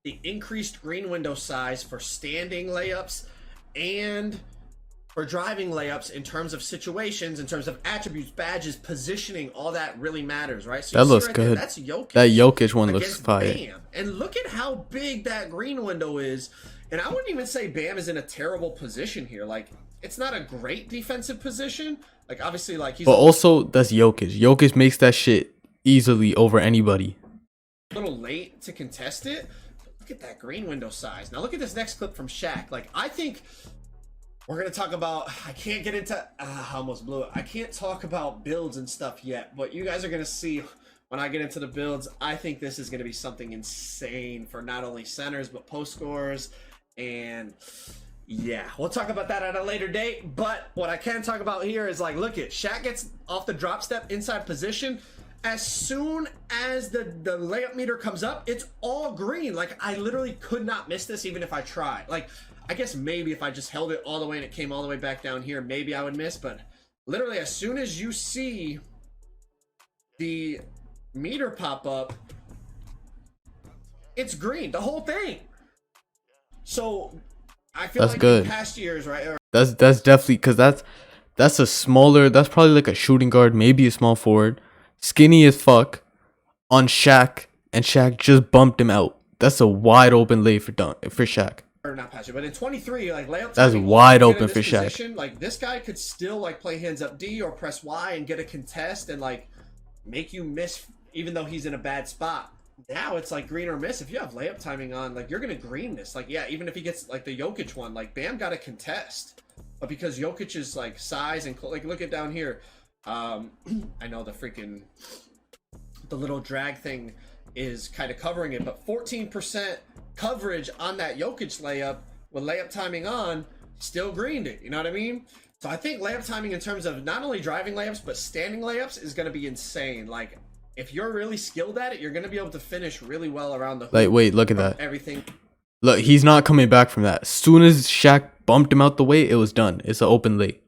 the increased green window size for standing layups and for driving layups in terms of situations, in terms of attributes, badges, positioning, all that really matters, right? So that looks good. That's Jokic. That Jokic one looks fire. Bam. And look at how big that green window is. And I wouldn't even say Bam is in a terrible position here. Like, it's not a great defensive position. Like, obviously, like he's. But also, that's Jokic. Jokic makes that shit easily over anybody. A little late to contest it. Look at that green window size. Now look at this next clip from Shaq. Like, I think. We're going to talk about, I can't get into, I almost blew it. I can't talk about builds and stuff yet, but you guys are going to see when I get into the builds. I think this is going to be something insane for not only centers, but post scorers. And yeah, we'll talk about that at a later date. But what I can talk about here is like, look at Shaq gets off the drop step inside position. As soon as the layup meter comes up, it's all green. Like, I literally could not miss this even if I tried. Like, I guess maybe if I just held it all the way and it came all the way back down here, maybe I would miss. But literally, as soon as you see the meter pop up, it's green, the whole thing. So I feel that's like good. in past years, right? That's definitely, because that's a smaller, that's probably like a shooting guard, maybe a small forward, skinny as fuck, on Shaq, and Shaq just bumped him out. That's a wide open lay for Shaq. Or not pass it, but in 23, like layup. That's wide open for Shaq. Like, this guy could still like play hands up D or press Y and get a contest and like make you miss, even though he's in a bad spot. now it's like green or miss. If you have layup timing on, like you're gonna green this. Like yeah, even if he gets like the Jokic one, like Bam got to contest, but because Jokic's like size and like look at down here, I know the little drag thing is kind of covering it, but 14% coverage on that Jokic layup with layup timing on, still greened it. You know what I mean? So I think layup timing in terms of not only driving layups but standing layups is going to be insane. Like if you're really skilled at it, you're going to be able to finish really well around the hoop. Like, wait, look at that. Everything. Look, he's not coming back from that. As soon as Shaq bumped him out the way, it was done. It's an open lay.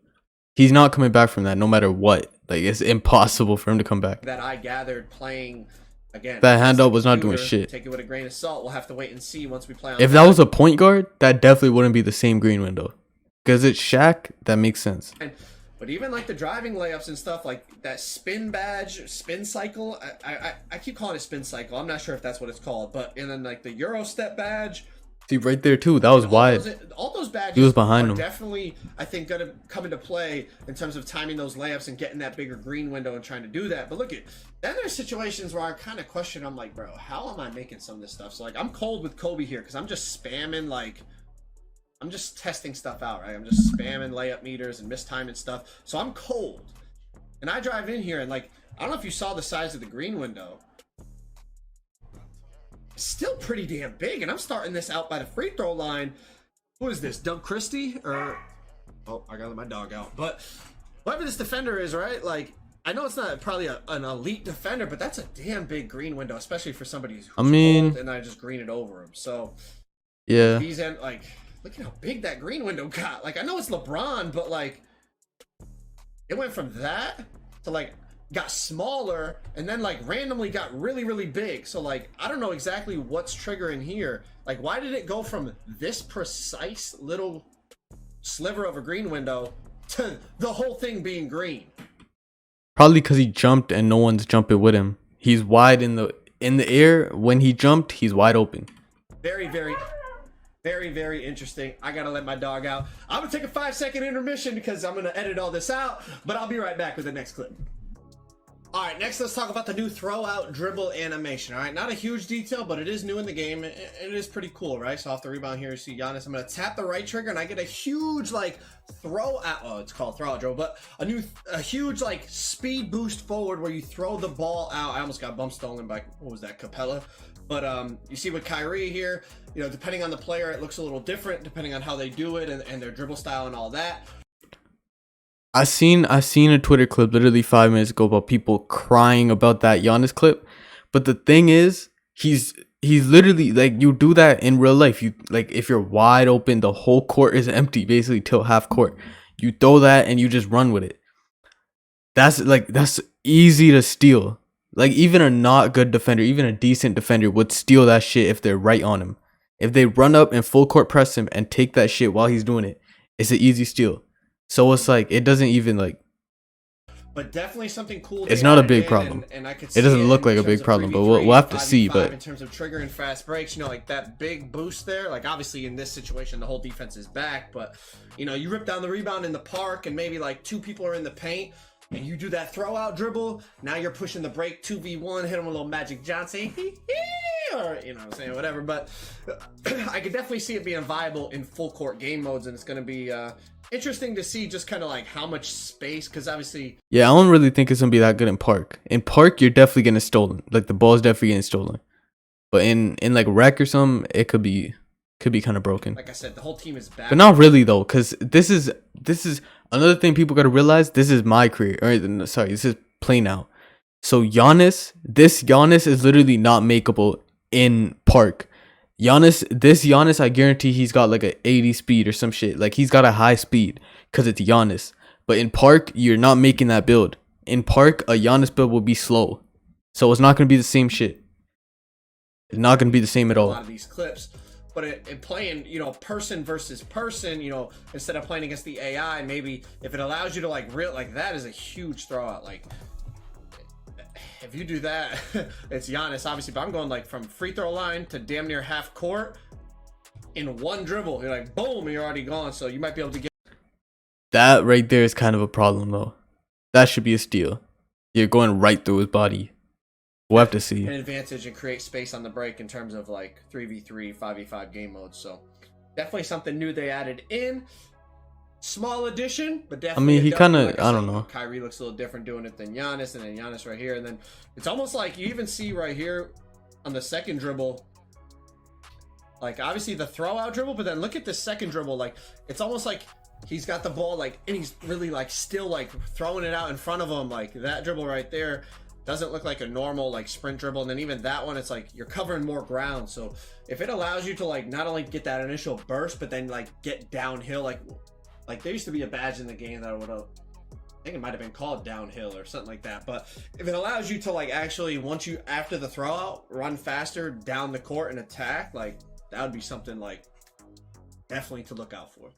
He's not coming back from that no matter what. Like, it's impossible for him to come back. That I gathered playing, again, that handout was not doing shit. Take it with a grain of salt. We'll have to wait and see once we play on. If that was a point guard, that definitely wouldn't be the same green window. Because it's Shaq, that makes sense. But even like the driving layups and stuff, like that spin badge, spin cycle, I keep calling it spin cycle. I'm not sure if that's what it's called. But and then like the Euro step badge. See, right there too, that was wide. All those badges he was behind him. Definitely, I think, going to come into play in terms of timing those layups and getting that bigger green window and trying to do that. But look at, then there's situations where I kind of question, I'm like, bro, how am I making some of this stuff? So like, I'm cold with Kobe here because I'm just spamming, like, I'm just testing stuff out, right? I'm just spamming layup meters and mistiming stuff. So I'm cold. And I drive in here and like, I don't know if you saw the size of the green window. Still pretty damn big, and I'm starting this out by the free throw line. Who is this, Doug Christie? Or oh, I gotta let my dog out. But whoever this defender is, right? Like, I know it's not probably an elite defender, but that's a damn big green window, especially for somebody who's old, and I just green it over him. So yeah, these end, like, look at how big that green window got. Like, I know it's LeBron, but like, it went from that to like, got smaller and then like randomly got really, really big. So like, I don't know exactly what's triggering here. Like, why did it go from this precise little sliver of a green window to the whole thing being green? Probably because he jumped and no one's jumping with him. He's wide in the air. When he jumped, he's wide open. Very, very, very, very interesting. I gotta let my dog out. I'm gonna take a 5-second intermission because I'm gonna edit all this out, but I'll be right back with the next clip. All right, next let's talk about the new throw out dribble animation. All right, not a huge detail, but it is new in the game. It is pretty cool, right? So off the rebound here, you see Giannis. I'm gonna tap the right trigger and I get a huge like throw out. Oh, it's called throw out dribble, but a huge like speed boost forward where you throw the ball out. I almost got bump stolen by, what was that, Capella? But you see with Kyrie here, you know, depending on the player, it looks a little different depending on how they do it and their dribble style and all that. I seen a Twitter clip literally 5 minutes ago about people crying about that Giannis clip. But the thing is, he's literally like, you do that in real life. You like, if you're wide open, the whole court is empty basically till half court. You throw that and you just run with it. That's easy to steal. Like, even a not good defender, even a decent defender would steal that shit if they're right on him. If they run up and full court press him and take that shit while he's doing it, it's an easy steal. So it's like, it doesn't even like, but definitely something cool. It's not a big problem. And I could it doesn't look like a big problem, but we'll have to see. But in terms of triggering fast breaks, you know, like that big boost there, like obviously in this situation, the whole defense is back, but you know, you rip down the rebound in the park and maybe like 2 people are in the paint and you do that throw out dribble. Now you're pushing the break 2v1, hit him with a little Magic Johnson, or you know what I'm saying, whatever. But I could definitely see it being viable in full court game modes, and it's going to be interesting to see just kind of like how much space, because obviously, yeah, I don't really think it's gonna be that good in park. In park, you're definitely getting stolen. Like, the ball's definitely getting stolen. But in like rec or something, it could be kind of broken. Like I said, the whole team is back. But not really though, because this is another thing people gotta realize. This is my career. Or sorry, this is play now. So Giannis is literally not makeable in park. This Giannis, I guarantee he's got like a 80 speed or some shit. Like, he's got a high speed because it's Giannis. But in park, you're not making that build. In park, a Giannis build will be slow. So it's not going to be the same shit. It's not going to be the same at all. A lot of these clips. But in playing, you know, person versus person, you know, instead of playing against the AI, maybe if it allows you to like that is a huge throw out. Like, if you do that, it's Giannis, obviously, but I'm going like from free throw line to damn near half court in one dribble. You're like, boom, and you're already gone. So you might be able to get that right there is kind of a problem though. That should be a steal. You're going right through his body. We'll have to see. an advantage and create space on the break in terms of like 3v3, 5v5 game modes. So definitely something new they added in. Small addition, but definitely. I mean, he kind of, like I don't know. Kyrie looks a little different doing it than Giannis, and then Giannis right here. And then it's almost like you even see right here on the second dribble, like obviously the throw out dribble, but then look at the second dribble. Like it's almost like he's got the ball, like, and he's really like still like throwing it out in front of him. Like that dribble right there doesn't look like a normal like sprint dribble. And then even that one, it's like you're covering more ground. So if it allows you to like not only get that initial burst, but then like get downhill, like there used to be a badge in the game that would have, I think it might have been called downhill or something like that. But if it allows you to like actually, once you, after the throw out, run faster down the court and attack, like that would be something like definitely to look out for.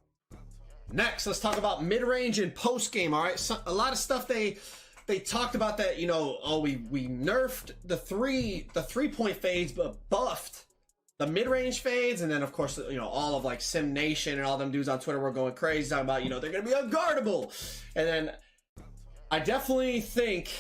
Next, let's talk about mid-range and post-game. All right, so, a lot of stuff they talked about that, you know, oh, we nerfed the three-point fades, but buffed the mid-range fades. And then of course, you know, all of like Sim Nation and all them dudes on Twitter were going crazy talking about, you know, they're gonna be unguardable. And then I definitely think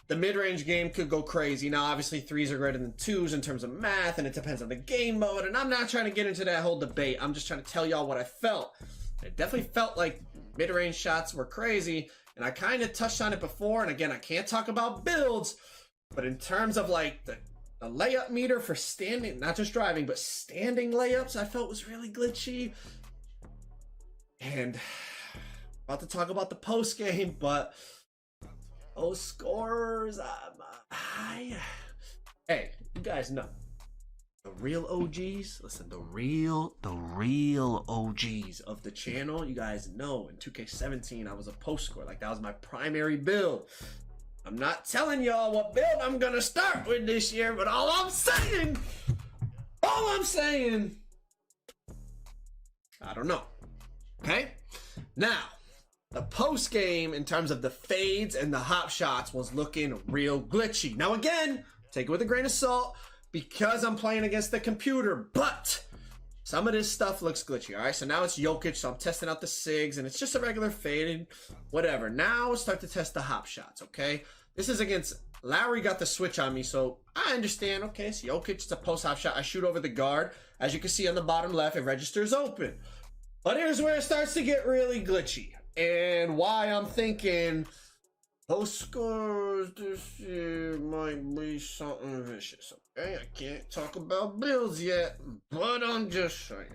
the mid-range game could go crazy. Now obviously threes are greater than twos in terms of math, and it depends on the game mode, and I'm not trying to get into that whole debate. I'm just trying to tell y'all what I felt. It definitely felt like mid-range shots were crazy, and I kind of touched on it before. And again, I can't talk about builds, but in terms of like the layup meter for standing, not just driving, but standing layups, I felt was really glitchy. And about to talk about the post game, but those scores, hey, you guys know the real OGs. Listen, the real OGs of the channel. You guys know in 2K17 I was a post scorer. Like that was my primary build. I'm not telling y'all what build I'm gonna start with this year, but all I'm saying, I don't know. Okay? Now, the post game in terms of the fades and the hop shots was looking real glitchy. Now again, take it with a grain of salt because I'm playing against the computer, but some of this stuff looks glitchy. All right, so now it's Jokic, so I'm testing out the SIGs, and it's just a regular fade, whatever. Now we'll start to test the hop shots, okay? This is against Lowry, got the switch on me, so I understand. Okay, it's Jokic, it's a post hop shot. I shoot over the guard. As you can see on the bottom left, it registers open. But here's where it starts to get really glitchy, and why I'm thinking post scores this year might be something vicious. Okay, I can't talk about builds yet, but I'm just saying.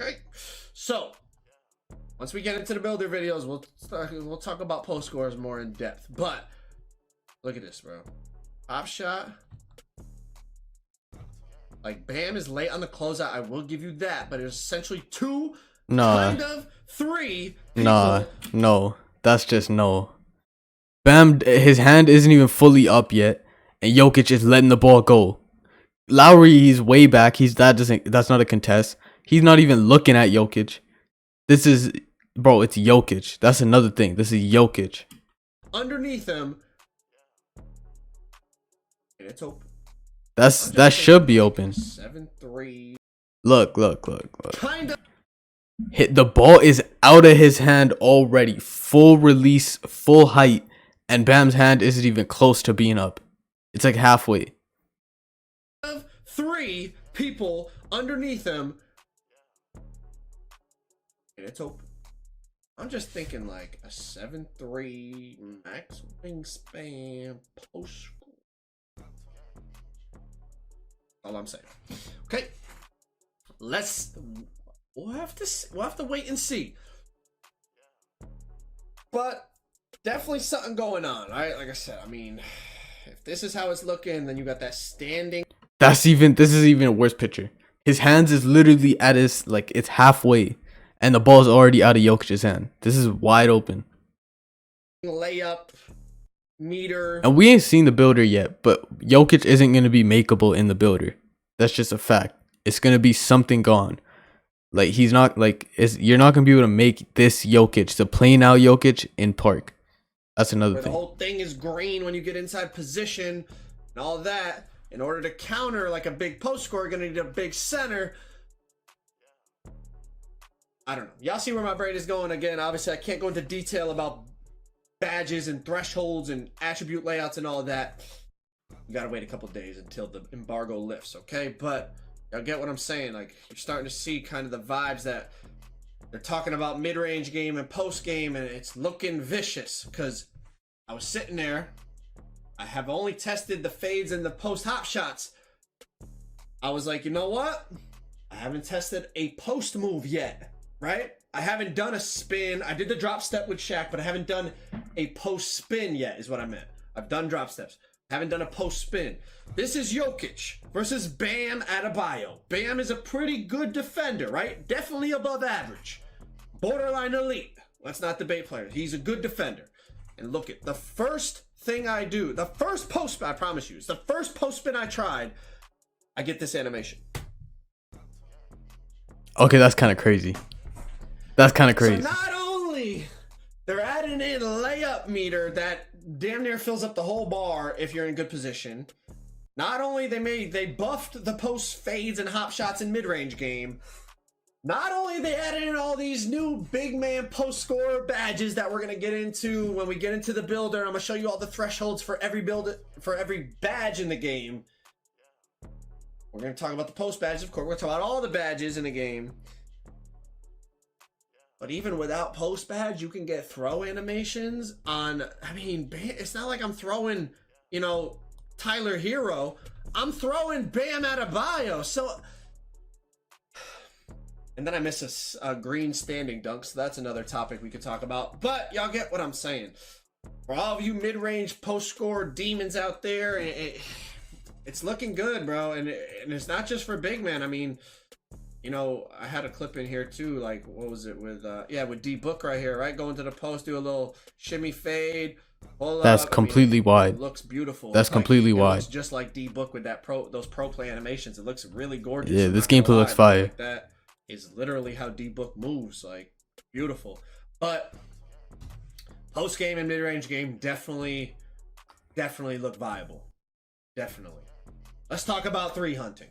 Okay, so once we get into the builder videos, we'll talk about post scores more in depth. But look at this, bro. Hop shot. Like Bam is late on the closeout. I will give you that, but it's essentially two, kind of three. No, that's just no. Bam, his hand isn't even fully up yet, and Jokic is letting the ball go. Lowry, he's way back. That's not a contest. He's not even looking at Jokic. This is, bro, it's Jokic. That's another thing. This is Jokic. Underneath him, and it's open. That should be open. 7-3. Look. Kind of. The ball is out of his hand already. Full release, full height, and Bam's hand isn't even close to being up. It's like halfway. Three people underneath him, and it's open. I'm just thinking like a 7-3 max wingspan post. All I'm saying. Okay, we'll have to wait and see. But definitely something going on, right? Like I said, I mean, if this is how it's looking, then you got that standing. This is even a worse picture. His hands is literally at his, like, it's halfway, and the ball's already out of Jokic's hand. This is wide open. Layup meter. And we ain't seen the builder yet, but Jokic isn't going to be makeable in the builder. That's just a fact. It's going to be something gone. Like, he's not, like, you're not going to be able to make this Jokic, the plain out Jokic, in Park. That's another thing. The whole thing is green when you get inside position and all that. In order to counter like a big post scorer, you're going to need a big center. I don't know. Y'all see where my brain is going. Again, obviously, I can't go into detail about badges and thresholds and attribute layouts and all of that. You gotta wait a couple days until the embargo lifts, okay? But y'all get what I'm saying. Like, you're starting to see kind of the vibes that they're talking about mid-range game and post-game, and it's looking vicious. Because I was sitting there. I have only tested the fades and the post-hop shots. I was like, you know what? I haven't tested a post move yet, right? I haven't done a spin. I did the drop step with Shaq, but I haven't done a post spin yet, is what I meant. I've done drop steps. I haven't done a post spin. This is Jokic versus Bam Adebayo. Bam is a pretty good defender, right? Definitely above average. Borderline elite. Let's not debate players. He's a good defender. And look at the first thing I do, the first post spin, I promise you, it's the first post spin I tried, I get this animation. Okay, that's kind of crazy. That's kind of crazy. So not only they're adding in a layup meter that damn near fills up the whole bar if you're in good position. Not only they buffed the post fades and hop shots in mid-range game. Not only they added in all these new big man post scorer badges that we're gonna get into when we get into the builder. I'm gonna show you all the thresholds for every badge in the game. We're going to talk about the post badges, of course. We're going to talk about all the badges in the game. But even without post badge, you can get throw animations on... I mean, it's not like I'm throwing, you know, Tyler Hero. I'm throwing Bam Adebayo. So... And then I miss a green standing dunk, so that's another topic we could talk about. But y'all get what I'm saying. For all of you mid-range post-score demons out there... It's looking good, bro, and it's not just for big man. I mean, you know, I had a clip in here too. Like, what was it with? With D Book right here, right? Going to the post, do a little shimmy fade. That's completely wide. It looks beautiful. That's completely wide. It's just like D Book with those pro play animations. It looks really gorgeous. Yeah, this gameplay looks fire. Like, that is literally how D Book moves. Like, beautiful. But post game and mid range game definitely look viable. Definitely. Let's talk about 3 hunting.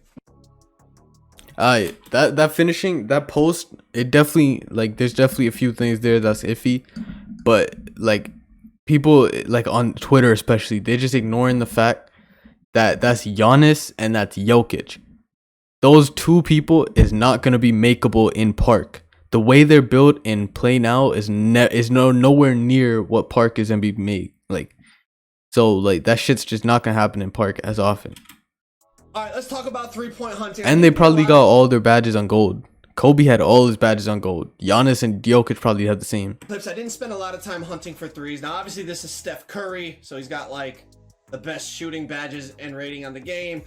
That finishing, that post, it definitely, like, there's definitely a few things there that's iffy, but like people like on Twitter especially, they're just ignoring the fact that that's Giannis and that's Jokic. Those two people is not gonna be makeable in Park. The way they're built in play now is nowhere near what Park is gonna be made. Like, so like that shit's just not gonna happen in Park as often. All right, let's talk about 3-point hunting. And they probably got all their badges on gold. Kobe had all his badges on gold. Giannis and Jokic probably had the same. Clips, I didn't spend a lot of time hunting for threes. Now, obviously, this is Steph Curry, so he's got, like, the best shooting badges and rating on the game.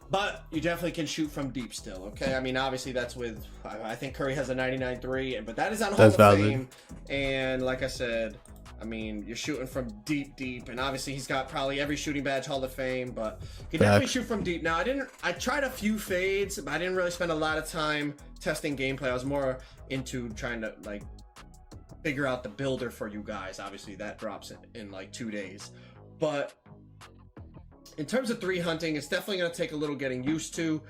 But you definitely can shoot from deep still, okay? I mean, obviously, that's with... I think Curry has a 99.3, but that is on Hall of Fame. And like I said... I mean, you're shooting from deep, and obviously he's got probably every shooting badge Hall of Fame, but he definitely shoot from deep. Now, I tried a few fades, but I didn't really spend a lot of time testing gameplay. I was more into trying to, like, figure out the builder for you guys. Obviously, that drops in like 2 days. But in terms of 3 hunting, it's definitely going to take a little getting used to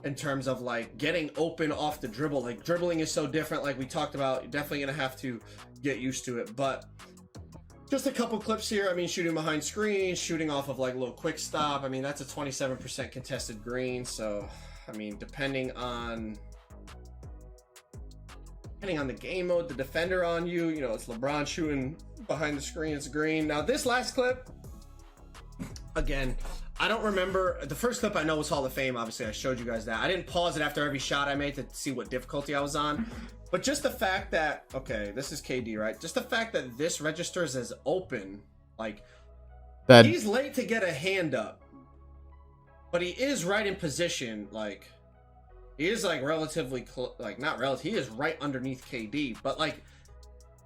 in terms of, like, getting open off the dribble. Like, dribbling is so different, like we talked about. You're definitely going to have to get used to it, but... Just a couple clips here. I mean, shooting behind screens, shooting off of like a little quick stop. I mean, that's a 27% contested green. So, I mean, depending on the game mode, the defender on you, you know, it's LeBron shooting behind the screen. It's green. Now, this last clip, again, I don't remember. The first clip I know was Hall of Fame. Obviously, I showed you guys that. I didn't pause it after every shot I made to see what difficulty I was on. But just the fact that, okay, this is KD, right? Just the fact that this registers as open, like, that he's late to get a hand up, but he is right in position. Like, he is, like, relatively, not relative, he is right underneath KD. But, like,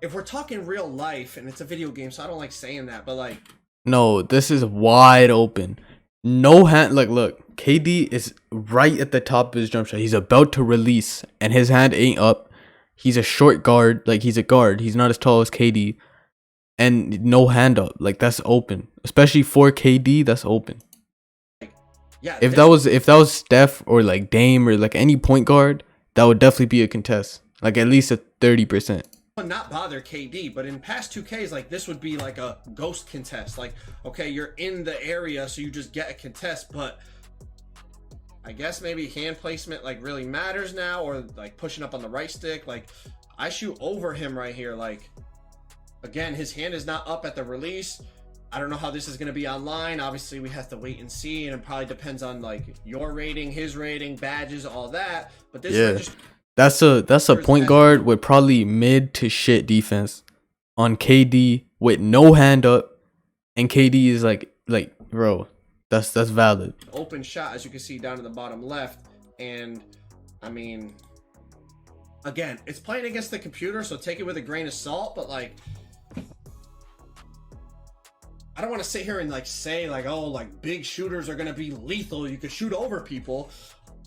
if we're talking real life, and it's a video game, so I don't like saying that, but, like... No, this is wide open. No hand, like, look, KD is right at the top of his jump shot. He's about to release, and his hand ain't up. He's a short guard, like he's a guard. He's not as tall as KD, and no hand up. Like that's open, especially for KD. That's open. Yeah. If that was Steph or like Dame or like any point guard, that would definitely be a contest. Like at least a 30%. would not bother KD, but in past 2Ks, like this would be like a ghost contest. Like, okay, you're in the area, so you just get a contest, but I guess maybe hand placement like really matters now, or like pushing up on the right stick. Like, I shoot over him right here. Like, again, his hand is not up at the release. I don't know how this is going to be online. Obviously, we have to wait and see, and it probably depends on like your rating, his rating, badges, all that. But this Yeah. just That's a point guard with probably mid to shit defense on KD with no hand up, and KD is like bro, that's valid. open shot, as you can see down in the bottom left. And I mean, again, it's playing against the computer, so take it with a grain of salt. But like, I don't want to sit here and like say like, oh, like big shooters are gonna be lethal. You could shoot over people.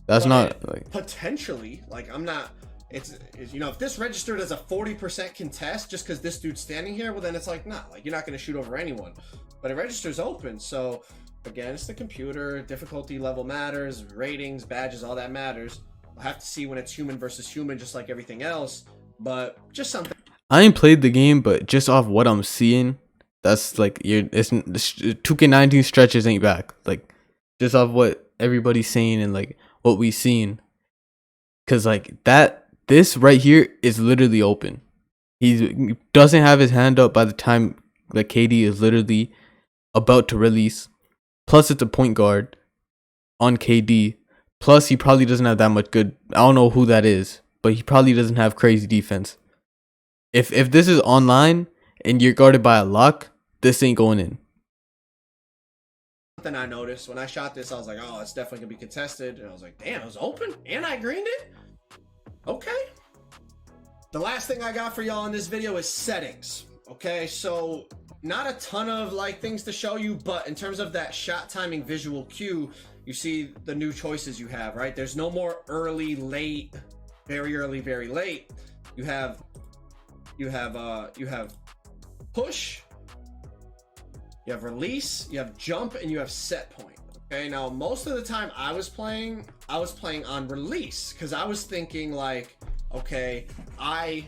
That's But not like potentially, like, I'm not. It's you know, if this registered as a 40% contest just because this dude's standing here, well then it's like, nah, like you're not gonna shoot over anyone. But it registers open, so again, it's the computer. Difficulty level matters, ratings, badges, all that matters. We'll have to see when it's human versus human, just like everything else. But just something. I ain't played the game, but just off what I'm seeing, that's like it's 2K19 stretches ain't back. Like just off what everybody's saying and like what we seen, cause like this right here is literally open. He doesn't have his hand up by the time that KD is literally about to release. Plus, it's a point guard on KD. Plus, he probably doesn't have that much good. I don't know who that is, but he probably doesn't have crazy defense. If this is online and you're guarded by a lock, this ain't going in. Something I noticed when I shot this, I was like, oh, it's definitely gonna be contested. And I was like, damn, it was open and I greened it. Okay. The last thing I got for y'all in this video is settings. Okay, so not a ton of like things to show you, but in terms of that shot timing visual cue, you see the new choices you have, right? There's no more early, late, very early, very late. You have push, you have release, you have jump, and you have set point. Okay, now most of the time I was playing on release because I was thinking like, okay, I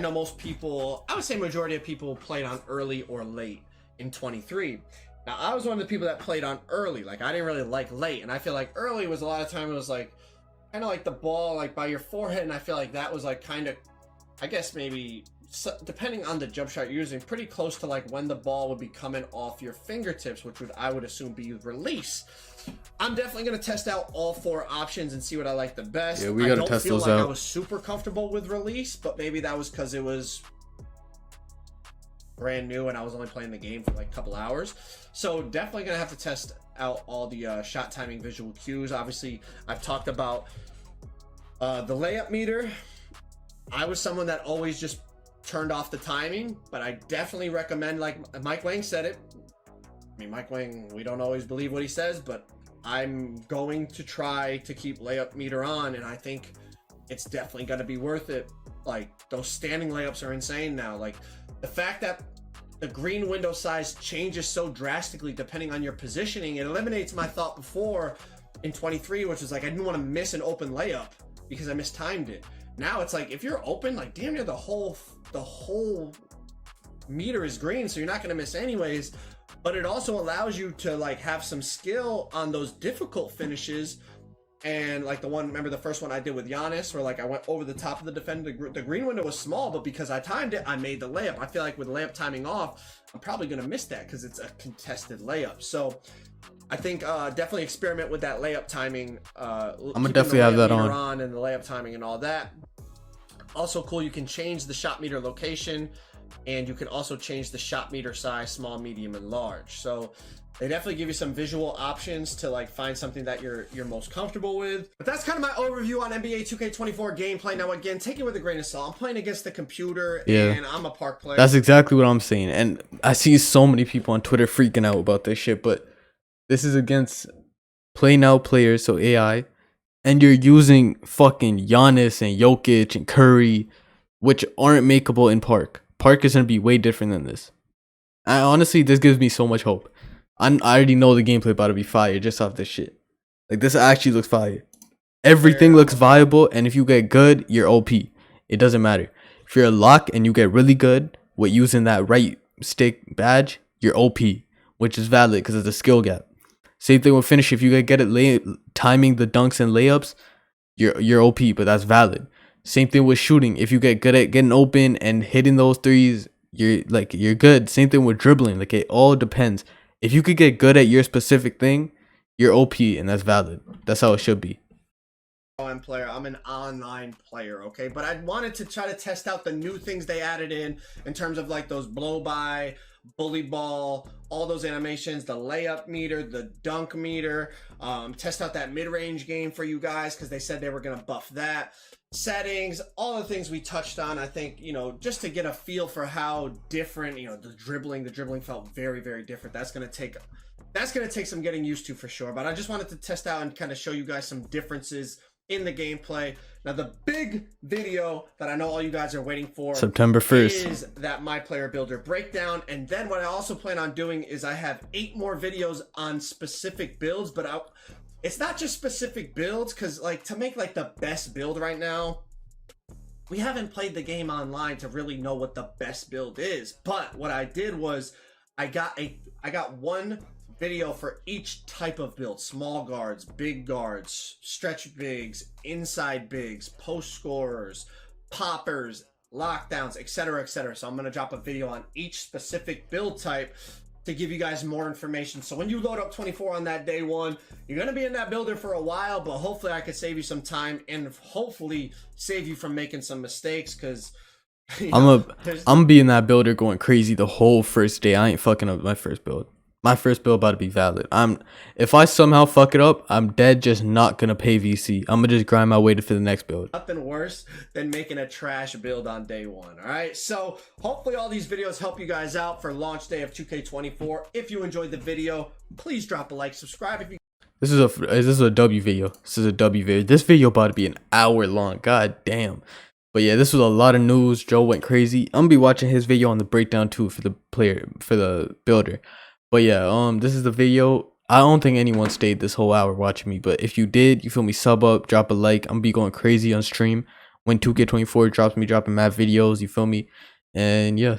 know most people, I would say majority of people played on early or late in 23. Now I was one of the people that played on early. Like I didn't really like late, and I feel like early was a lot of time it was like kind of like the ball like by your forehead, and I feel like that was like kind of, I guess maybe depending on the jump shot you're using, pretty close to like when the ball would be coming off your fingertips, which I would assume be release. I'm definitely going to test out all 4 options and see what I like the best. Yeah, we got to test those out. I was super comfortable with release, but maybe that was because it was brand new and I was only playing the game for like a couple hours. So definitely going to have to test out all the shot timing visual cues. Obviously, I've talked about the layup meter. I was someone that always just turned off the timing, but I definitely recommend, like Mike Wang said it. I mean, Mike Wang, we don't always believe what he says, but I'm going to try to keep layup meter on, and I think it's definitely going to be worth it. Like, those standing layups are insane now. Like, the fact that the green window size changes so drastically depending on your positioning, it eliminates my thought before in 23, which was like, I didn't want to miss an open layup because I mistimed it. Now it's like, if you're open, like damn near the whole meter is green, so you're not going to miss anyways. But it also allows you to like have some skill on those difficult finishes. And like the one, remember the first one I did with Giannis, where like I went over the top of the defender. The green window was small, but because I timed it, I made the layup. I feel like with layup timing off, I'm probably going to miss that because it's a contested layup. So I think definitely experiment with that layup timing. I'm gonna definitely have that on and the layup timing and all that. Also cool, you can change the shot meter location, and you can also change the shot meter size, small, medium, and large. So they definitely give you some visual options to like find something that you're most comfortable with. But that's kind of my overview on NBA 2K24 gameplay. Now again, take it with a grain of salt. I'm playing against the computer, and I'm a park player. That's exactly what I'm saying. And I see so many people on Twitter freaking out about this shit, but this is against Play Now players, so AI. And you're using fucking Giannis and Jokic and Curry, which aren't makeable in Park. Park is going to be way different than this. Honestly, this gives me so much hope. I already know the gameplay about to be fire just off this shit. Like, this actually looks fire. Everything looks viable, and if you get good, you're OP. It doesn't matter. If you're a lock and you get really good with using that right stick badge, you're OP, which is valid because it's a skill gap. Same thing with finish. If you get it timing the dunks and layups, you're OP, but that's valid. Same thing with shooting. If you get good at getting open and hitting those threes, you're good. Same thing with dribbling. Like, it all depends. If you could get good at your specific thing, you're OP, and that's valid. That's how it should be. Player. I'm an online player, okay? But I wanted to try to test out the new things they added in terms of like those blow by, bully ball, all those animations, the layup meter, the dunk meter, test out that mid-range game for you guys because they said they were gonna buff that. Settings, all the things we touched on. I think, you know, just to get a feel for how different, you know, the dribbling felt very, very different. That's gonna take some getting used to for sure. But I just wanted to test out and kind of show you guys some differences in the gameplay. Now, the big video that I know all you guys are waiting for, September 1st, is that My Player Builder breakdown. And then what I also plan on doing is I have 8 more videos on specific builds, but it's not just specific builds, because like to make like the best build right now, we haven't played the game online to really know what the best build is. But what I did was I got one video for each type of build: small guards, big guards, stretch bigs, inside bigs, post scorers, poppers, lockdowns, etc., etc. So I'm going to drop a video on each specific build type to give you guys more information. So when you load up 24 on that day one, you're going to be in that builder for a while, but hopefully I could save you some time and hopefully save you from making some mistakes, because I'm gonna be in that builder going crazy the whole first day. I ain't fucking up my first build. My first build about to be valid. If I somehow fuck it up, I'm dead just not gonna pay VC. I'm gonna just grind my way to for the next build. Nothing worse than making a trash build on day one. All right, so hopefully all these videos help you guys out for launch day of 2K24. If you enjoyed the video, please drop a like, subscribe if you. This is a W video. This is a W video. This video about to be an hour long. God damn. But yeah, this was a lot of news. Joe went crazy. I'm gonna be watching his video on the breakdown too for the builder. But yeah, this is the video. I don't think anyone stayed this whole hour watching me, but if you did, you feel me, sub up, drop a like. I'm gonna be going crazy on stream when 2K24 drops me dropping mad videos, you feel me? And yeah.